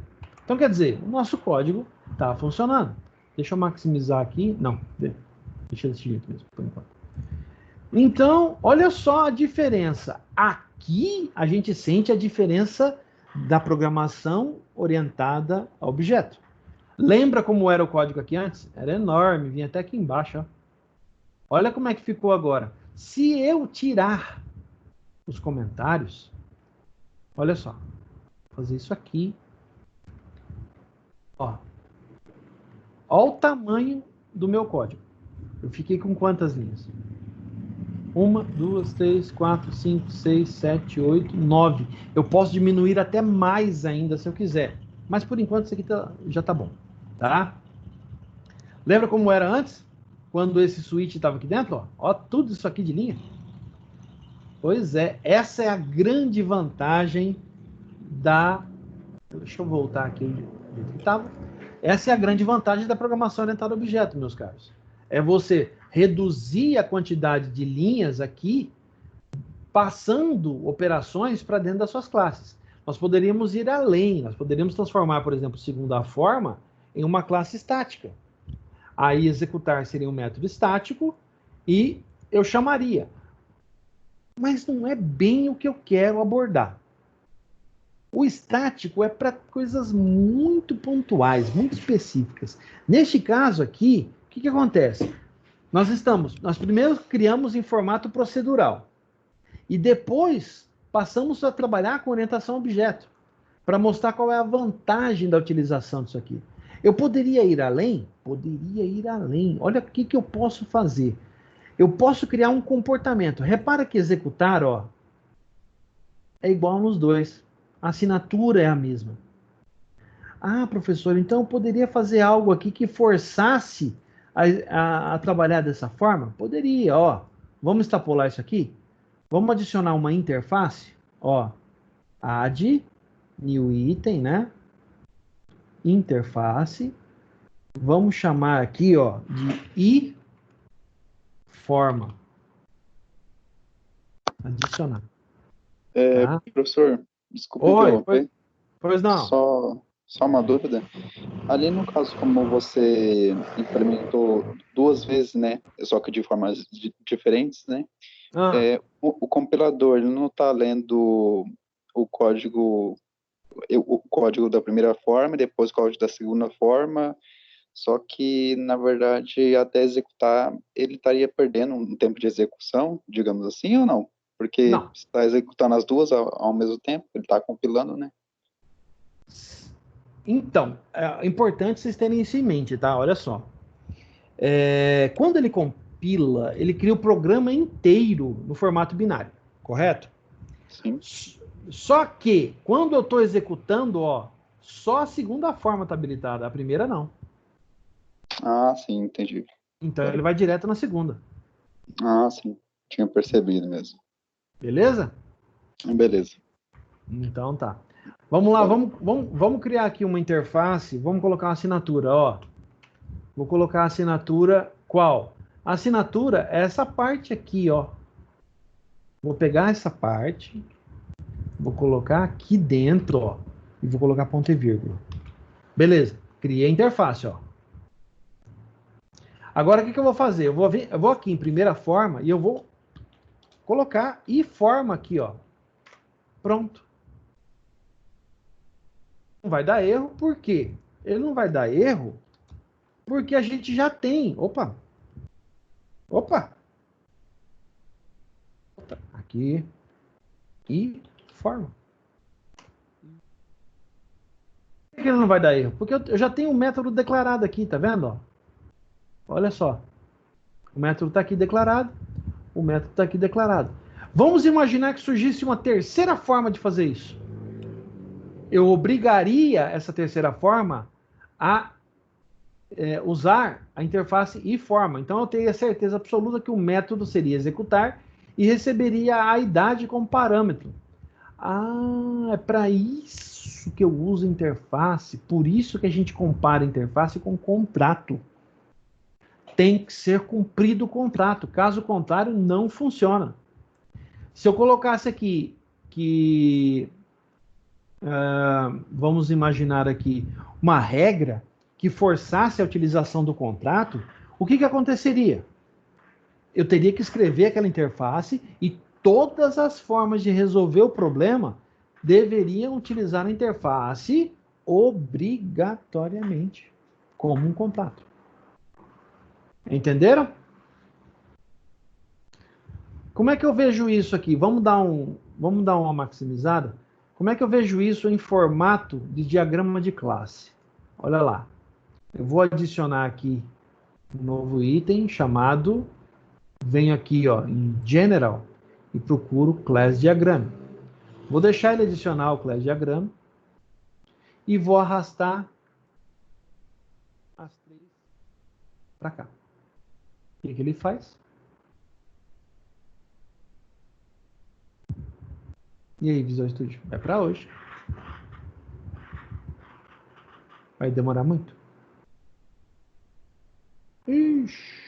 Então, quer dizer, o nosso código está funcionando. Deixa eu maximizar aqui. Não, deixa desse jeito mesmo, por enquanto. Então, olha só a diferença. Aqui, a gente sente a diferença da programação orientada a objeto. Lembra como era o código aqui antes? Era enorme, vinha até aqui embaixo. Ó. Olha como é que ficou agora. Se eu tirar os comentários, olha só, vou fazer isso aqui. Ó. Olha o tamanho do meu código. Eu fiquei com quantas linhas? 1, 2, 3, 4, 5, 6, 7, 8, 9. Eu posso diminuir até mais ainda se eu quiser. Mas por enquanto isso aqui já tá bom. Tá? Lembra como era antes? Quando esse switch estava aqui dentro? Ó, ó, tudo isso aqui de linha. Pois é, essa é a grande vantagem da... Deixa eu voltar aqui onde estava. Essa é a grande vantagem da programação orientada a objeto, meus caros. É você reduzir a quantidade de linhas aqui, passando operações para dentro das suas classes. Nós poderíamos ir além, nós poderíamos transformar, por exemplo, segunda forma em uma classe estática. Aí executar seria um método estático e eu chamaria. Mas não é bem o que eu quero abordar. O estático é para coisas muito pontuais, muito específicas. Neste caso aqui, o que acontece? Nós primeiro criamos em formato procedural e depois passamos a trabalhar com orientação a objeto para mostrar qual é a vantagem da utilização disso aqui. Eu poderia ir além? Poderia ir além. Olha o que eu posso fazer. Eu posso criar um comportamento. Repara que executar, ó, é igual nos dois. A assinatura é a mesma. Ah, professor, então eu poderia fazer algo aqui que forçasse a trabalhar dessa forma? Poderia, ó. Vamos extrapolar isso aqui? Vamos adicionar uma interface? Ó, add, new item, né? Interface. Vamos chamar aqui, ó, de iForma. Adicionar. Tá? Professor, desculpa Oi, interromper. pois não. Só uma dúvida. Ali no caso, como você implementou duas vezes, né? Só que de formas diferentes, né? O compilador ele não está lendo o código da primeira forma, depois o código da segunda forma, Só que, na verdade, até executar, ele estaria perdendo um tempo de execução, digamos assim, ou não? Porque Não. está executando as duas ao mesmo tempo, ele está compilando, né? Então, é importante vocês terem isso em mente, tá? Olha só. Quando ele compila, ele cria o programa inteiro no formato binário, correto? Sim. Só que, quando eu estou executando, ó, só a segunda forma está habilitada, a primeira não. Ah, sim, entendi. Então ele vai direto na segunda. Ah, sim. Tinha percebido mesmo. Beleza? Beleza. Então tá. Vamos lá, vamos criar aqui uma interface, vamos colocar uma assinatura, ó. Vou colocar a assinatura qual? A assinatura é essa parte aqui, ó. Vou pegar essa parte, vou colocar aqui dentro, ó, e vou colocar ponto e vírgula. Beleza, criei a interface, ó. Agora, o que eu vou fazer? Eu vou aqui em primeira forma e eu vou colocar e forma aqui, ó. Pronto. Não vai dar erro, por quê? Ele não vai dar erro porque a gente já tem. Opa! Aqui. E forma. Por que ele não vai dar erro? Porque eu já tenho um método declarado aqui, tá vendo? Ó? Olha só. O método está aqui declarado. O método está aqui declarado. Vamos imaginar que surgisse uma terceira forma de fazer isso. Eu obrigaria essa terceira forma a usar a interface e forma. Então eu teria certeza absoluta que o método seria executar e receberia a idade como parâmetro. Ah, é para isso que eu uso interface. Por isso que a gente compara interface com contrato. Tem que ser cumprido o contrato. Caso contrário, não funciona. Se eu colocasse aqui que vamos imaginar aqui uma regra que forçasse a utilização do contrato, o que aconteceria? Eu teria que escrever aquela interface e todas as formas de resolver o problema deveriam utilizar a interface obrigatoriamente, como um contrato. Entenderam? Como é que eu vejo isso aqui? Vamos dar uma maximizada? Como é que eu vejo isso em formato de diagrama de classe? Olha lá. Eu vou adicionar aqui um novo item chamado... Venho aqui, ó, em General e procuro Class Diagram. Vou deixar ele adicionar o Class Diagram e vou arrastar as três para cá. O que ele faz? E aí, Visual Studio? É para hoje. Vai demorar muito? Ixi.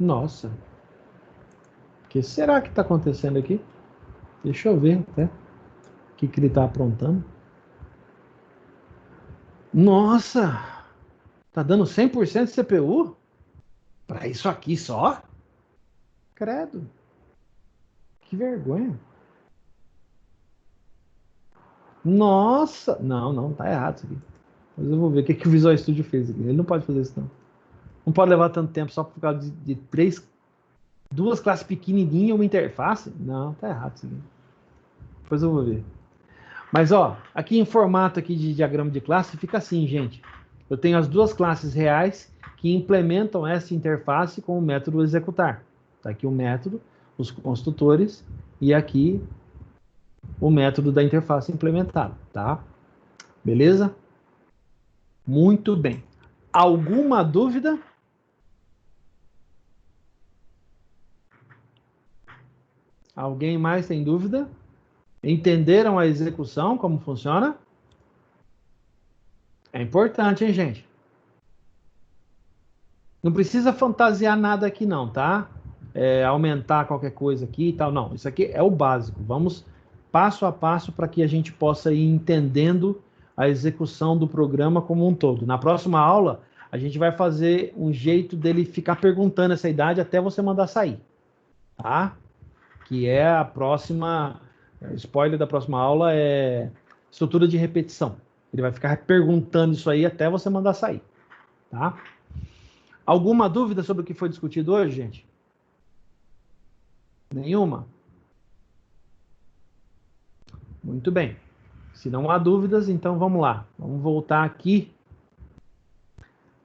Nossa. O que será que está acontecendo aqui? Deixa eu ver até. O que ele está aprontando. Nossa! Tá dando 100% de CPU? Para isso aqui só? Credo. Que vergonha. Nossa! Não, tá errado isso aqui. Mas eu vou ver o que o Visual Studio fez aqui. Ele não pode fazer isso, não. Não pode levar tanto tempo só por causa de duas classes pequenininhas e uma interface. Não, tá errado isso aqui. Depois eu vou ver. Mas, ó, aqui em formato aqui de diagrama de classe, fica assim, gente. Eu tenho as duas classes reais que implementam essa interface com o método executar. Tá aqui o método, os construtores, e aqui o método da interface implementado, tá? Beleza? Muito bem. Alguma dúvida? Alguém mais tem dúvida? Entenderam a execução, como funciona? É importante, hein, gente? Não precisa fantasiar nada aqui não, tá? Aumentar qualquer coisa aqui e tal. Não, isso aqui é o básico. Vamos passo a passo para que a gente possa ir entendendo a execução do programa como um todo. Na próxima aula, a gente vai fazer um jeito dele ficar perguntando essa idade até você mandar sair. Tá? que é a próxima, spoiler da próxima aula é estrutura de repetição. Ele vai ficar perguntando isso aí até você mandar sair, tá? Alguma dúvida sobre o que foi discutido hoje, gente? Nenhuma? Muito bem. Se não há dúvidas, então vamos lá. Vamos voltar aqui.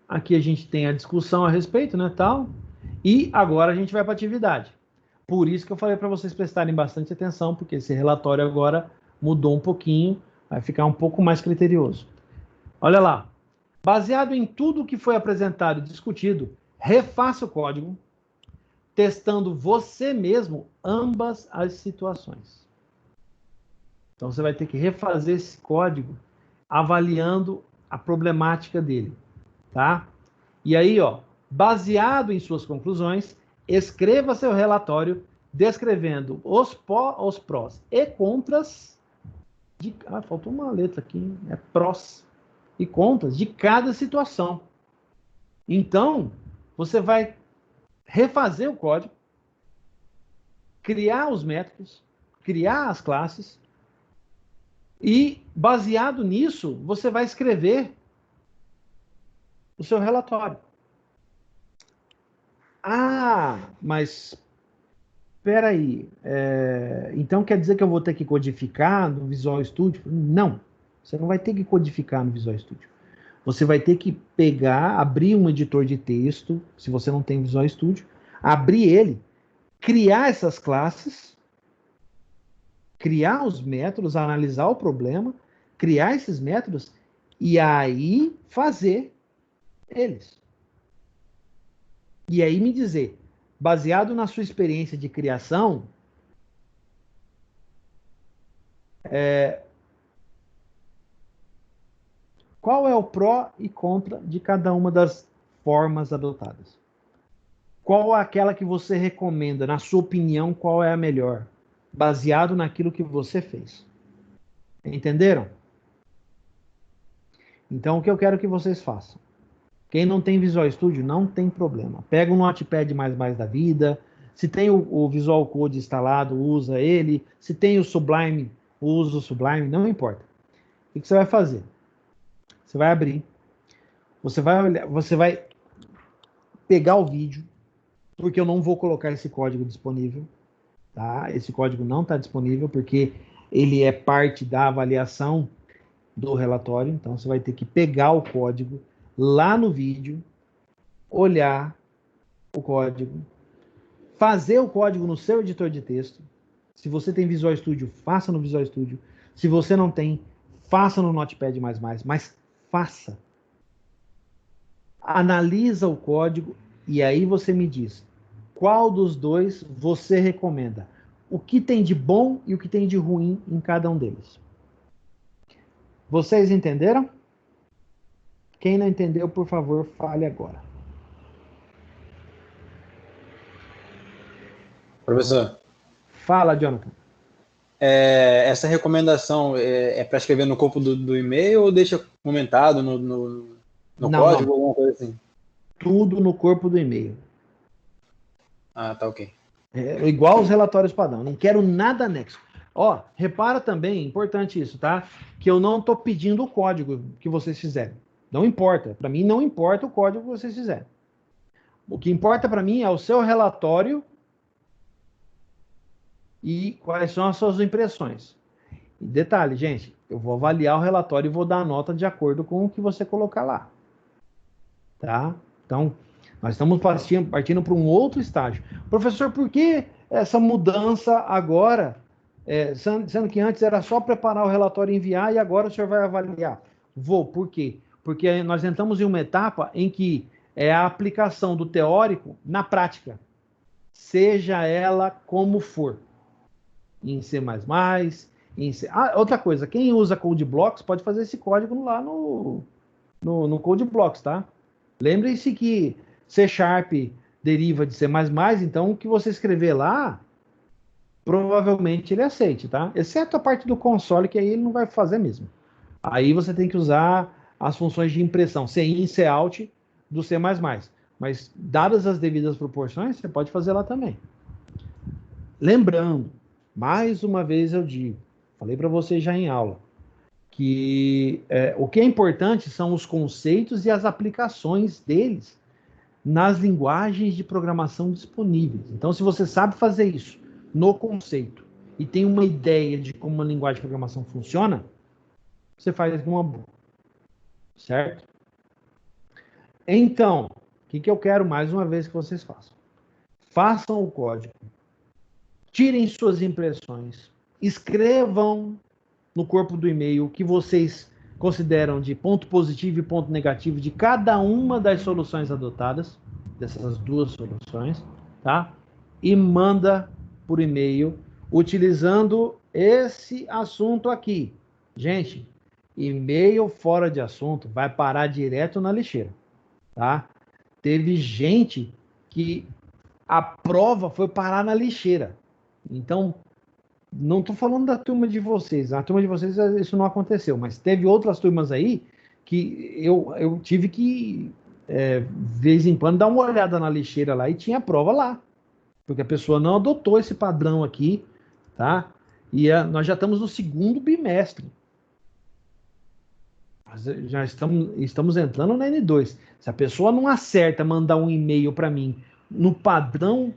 Aqui a gente tem a discussão a respeito, né, tal. E agora a gente vai para a atividade. Por isso que eu falei para vocês prestarem bastante atenção, porque esse relatório agora mudou um pouquinho, vai ficar um pouco mais criterioso. Olha lá. Baseado em tudo que foi apresentado e discutido, refaça o código, testando você mesmo ambas as situações. Então, você vai ter que refazer esse código avaliando a problemática dele, tá? E aí, ó, baseado em suas conclusões, escreva seu relatório descrevendo os prós e contras de... Ah, faltou uma letra aqui, é prós e contras de cada situação. Então, você vai refazer o código, criar os métodos, criar as classes, e, baseado nisso, você vai escrever o seu relatório. Ah, mas espera aí. Então quer dizer que eu vou ter que codificar no Visual Studio? Não, você não vai ter que codificar no Visual Studio. Você vai ter que pegar, abrir um editor de texto, se você não tem Visual Studio, abrir ele, criar essas classes, criar os métodos, analisar o problema, criar esses métodos e aí fazer eles. E aí me dizer, baseado na sua experiência de criação, qual é o pró e contra de cada uma das formas adotadas? Qual é aquela que você recomenda, na sua opinião, qual é a melhor? Baseado naquilo que você fez. Entenderam? Então, o que eu quero que vocês façam? Quem não tem Visual Studio, não tem problema. Pega um Notepad++ da vida. Se tem o Visual Code instalado, usa ele. Se tem o Sublime, usa o Sublime. Não importa. O que você vai fazer? Você vai abrir. Você vai olhar, você vai pegar o vídeo, porque eu não vou colocar esse código disponível. Tá? Esse código não está disponível, porque ele é parte da avaliação do relatório. Então, você vai ter que pegar o código lá no vídeo, olhar o código, fazer o código no seu editor de texto. Se você tem Visual Studio, faça no Visual Studio. Se você não tem, faça no Notepad++, mas faça. Analisa o código e aí você me diz qual dos dois você recomenda. O que tem de bom e o que tem de ruim em cada um deles. Vocês entenderam? Quem não entendeu, por favor, fale agora. Professor. Fala, Jonathan. Essa recomendação é para escrever no corpo do e-mail ou deixa comentado no código, ou alguma coisa assim? Tudo no corpo do e-mail. Ah, tá ok. Igual os relatórios padrão. Não quero nada anexo. Ó, repara também, importante isso, tá? Que eu não estou pedindo o código que vocês fizeram. Não importa. Para mim, não importa o código que vocês fizeram. O que importa para mim é o seu relatório e quais são as suas impressões. E detalhe, gente, eu vou avaliar o relatório e vou dar a nota de acordo com o que você colocar lá. Tá? Então, nós estamos partindo para um outro estágio. Professor, por que essa mudança agora, sendo que antes era só preparar o relatório e enviar e agora o senhor vai avaliar? Por quê? Porque nós entramos em uma etapa em que é a aplicação do teórico na prática, seja ela como for. Em C++, em C... outra coisa, quem usa CodeBlocks pode fazer esse código lá no CodeBlocks, tá? Lembrem-se que C# deriva de C++, então o que você escrever lá, provavelmente ele aceite, tá? Exceto a parte do console, que aí ele não vai fazer mesmo. Aí você tem que usar as funções de impressão, CIN e COUT do C++. Mas, dadas as devidas proporções, você pode fazer lá também. Lembrando, mais uma vez eu digo, falei para vocês já em aula, que o que é importante são os conceitos e as aplicações deles nas linguagens de programação disponíveis. Então, se você sabe fazer isso no conceito e tem uma ideia de como uma linguagem de programação funciona, você faz com uma boa. Certo? Então, o que eu quero mais uma vez que vocês façam? Façam o código, tirem suas impressões, escrevam no corpo do e-mail o que vocês consideram de ponto positivo e ponto negativo de cada uma das soluções adotadas, dessas duas soluções, tá? E manda por e-mail utilizando esse assunto aqui. Gente, e-mail fora de assunto vai parar direto na lixeira, tá? Teve gente que a prova foi parar na lixeira. Então, não estou falando da turma de vocês. A turma de vocês, isso não aconteceu. Mas teve outras turmas aí que eu tive que, de vez em quando, dar uma olhada na lixeira lá e tinha a prova lá. Porque a pessoa não adotou esse padrão aqui, tá? E nós já estamos no segundo bimestre. Já estamos entrando na N2. Se a pessoa não acerta mandar um e-mail para mim no padrão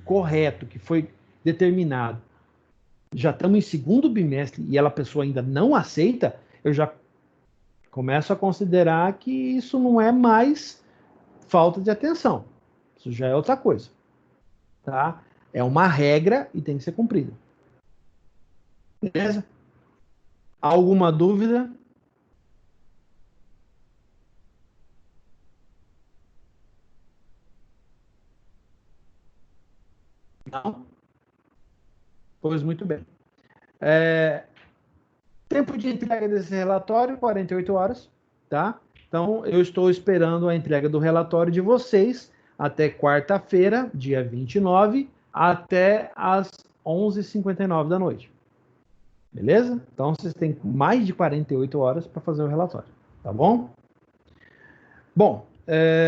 correto que foi determinado, já estamos em segundo bimestre e a pessoa ainda não aceita, eu já começo a considerar que isso não é mais falta de atenção. Isso já é outra coisa. Tá? É uma regra e tem que ser cumprida. Beleza? Alguma dúvida? Não? Pois muito bem. Tempo de entrega desse relatório, 48 horas, tá? Então, eu estou esperando a entrega do relatório de vocês até quarta-feira, dia 29, até às 11h59 da noite. Beleza? Então, vocês têm mais de 48 horas para fazer o relatório, tá bom? Bom,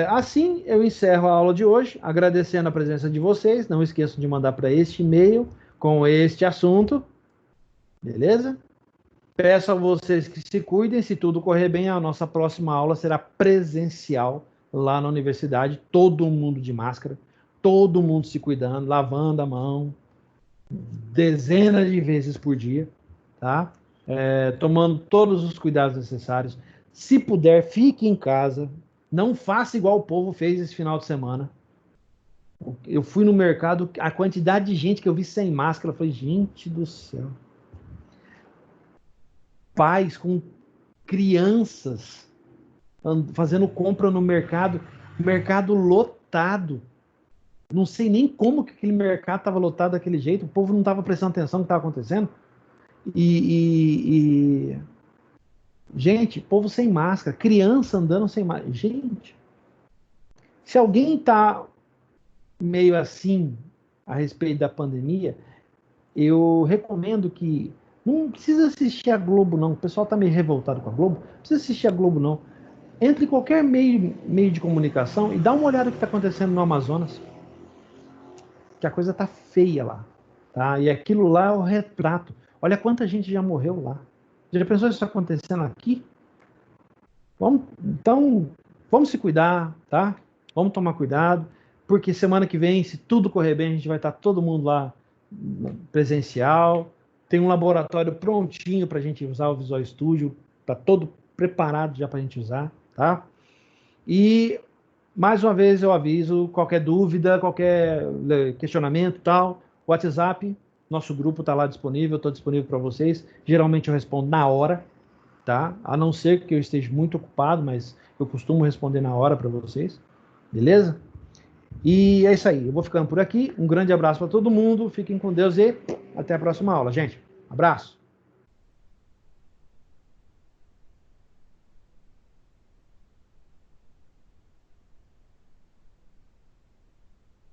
assim eu encerro a aula de hoje, agradecendo a presença de vocês. Não esqueçam de mandar para este e-mail com este assunto, beleza? Peço a vocês que se cuidem. Se tudo correr bem, a nossa próxima aula será presencial lá na universidade, todo mundo de máscara, todo mundo se cuidando, lavando a mão, dezenas de vezes por dia, tá? Tomando todos os cuidados necessários. Se puder, fique em casa. Não faça igual o povo fez esse final de semana. Eu fui no mercado, a quantidade de gente que eu vi sem máscara, eu falei, gente do céu. Pais com crianças fazendo compra no mercado lotado. Não sei nem como que aquele mercado estava lotado daquele jeito, o povo não estava prestando atenção no que estava acontecendo. Gente, povo sem máscara, criança andando sem máscara. Gente, se alguém está meio assim a respeito da pandemia, eu recomendo que não precisa assistir a Globo, não. O pessoal está meio revoltado com a Globo. Não precisa assistir a Globo, não. Entre em qualquer meio de comunicação e dá uma olhada no que está acontecendo no Amazonas. Que a coisa tá feia lá. Tá? E aquilo lá é o retrato. Olha quanta gente já morreu lá. Já pensou isso acontecendo aqui? Então, vamos se cuidar, tá? Vamos tomar cuidado. Porque semana que vem, se tudo correr bem, a gente vai estar todo mundo lá presencial. Tem um laboratório prontinho para a gente usar o Visual Studio. Está todo preparado já para a gente usar, tá? E, mais uma vez, eu aviso, qualquer dúvida, qualquer questionamento e tal, WhatsApp, nosso grupo está lá disponível, estou disponível para vocês. Geralmente eu respondo na hora, tá? A não ser que eu esteja muito ocupado, mas eu costumo responder na hora para vocês, beleza? E é isso aí, eu vou ficando por aqui. Um grande abraço para todo mundo, fiquem com Deus e até a próxima aula, gente. Abraço!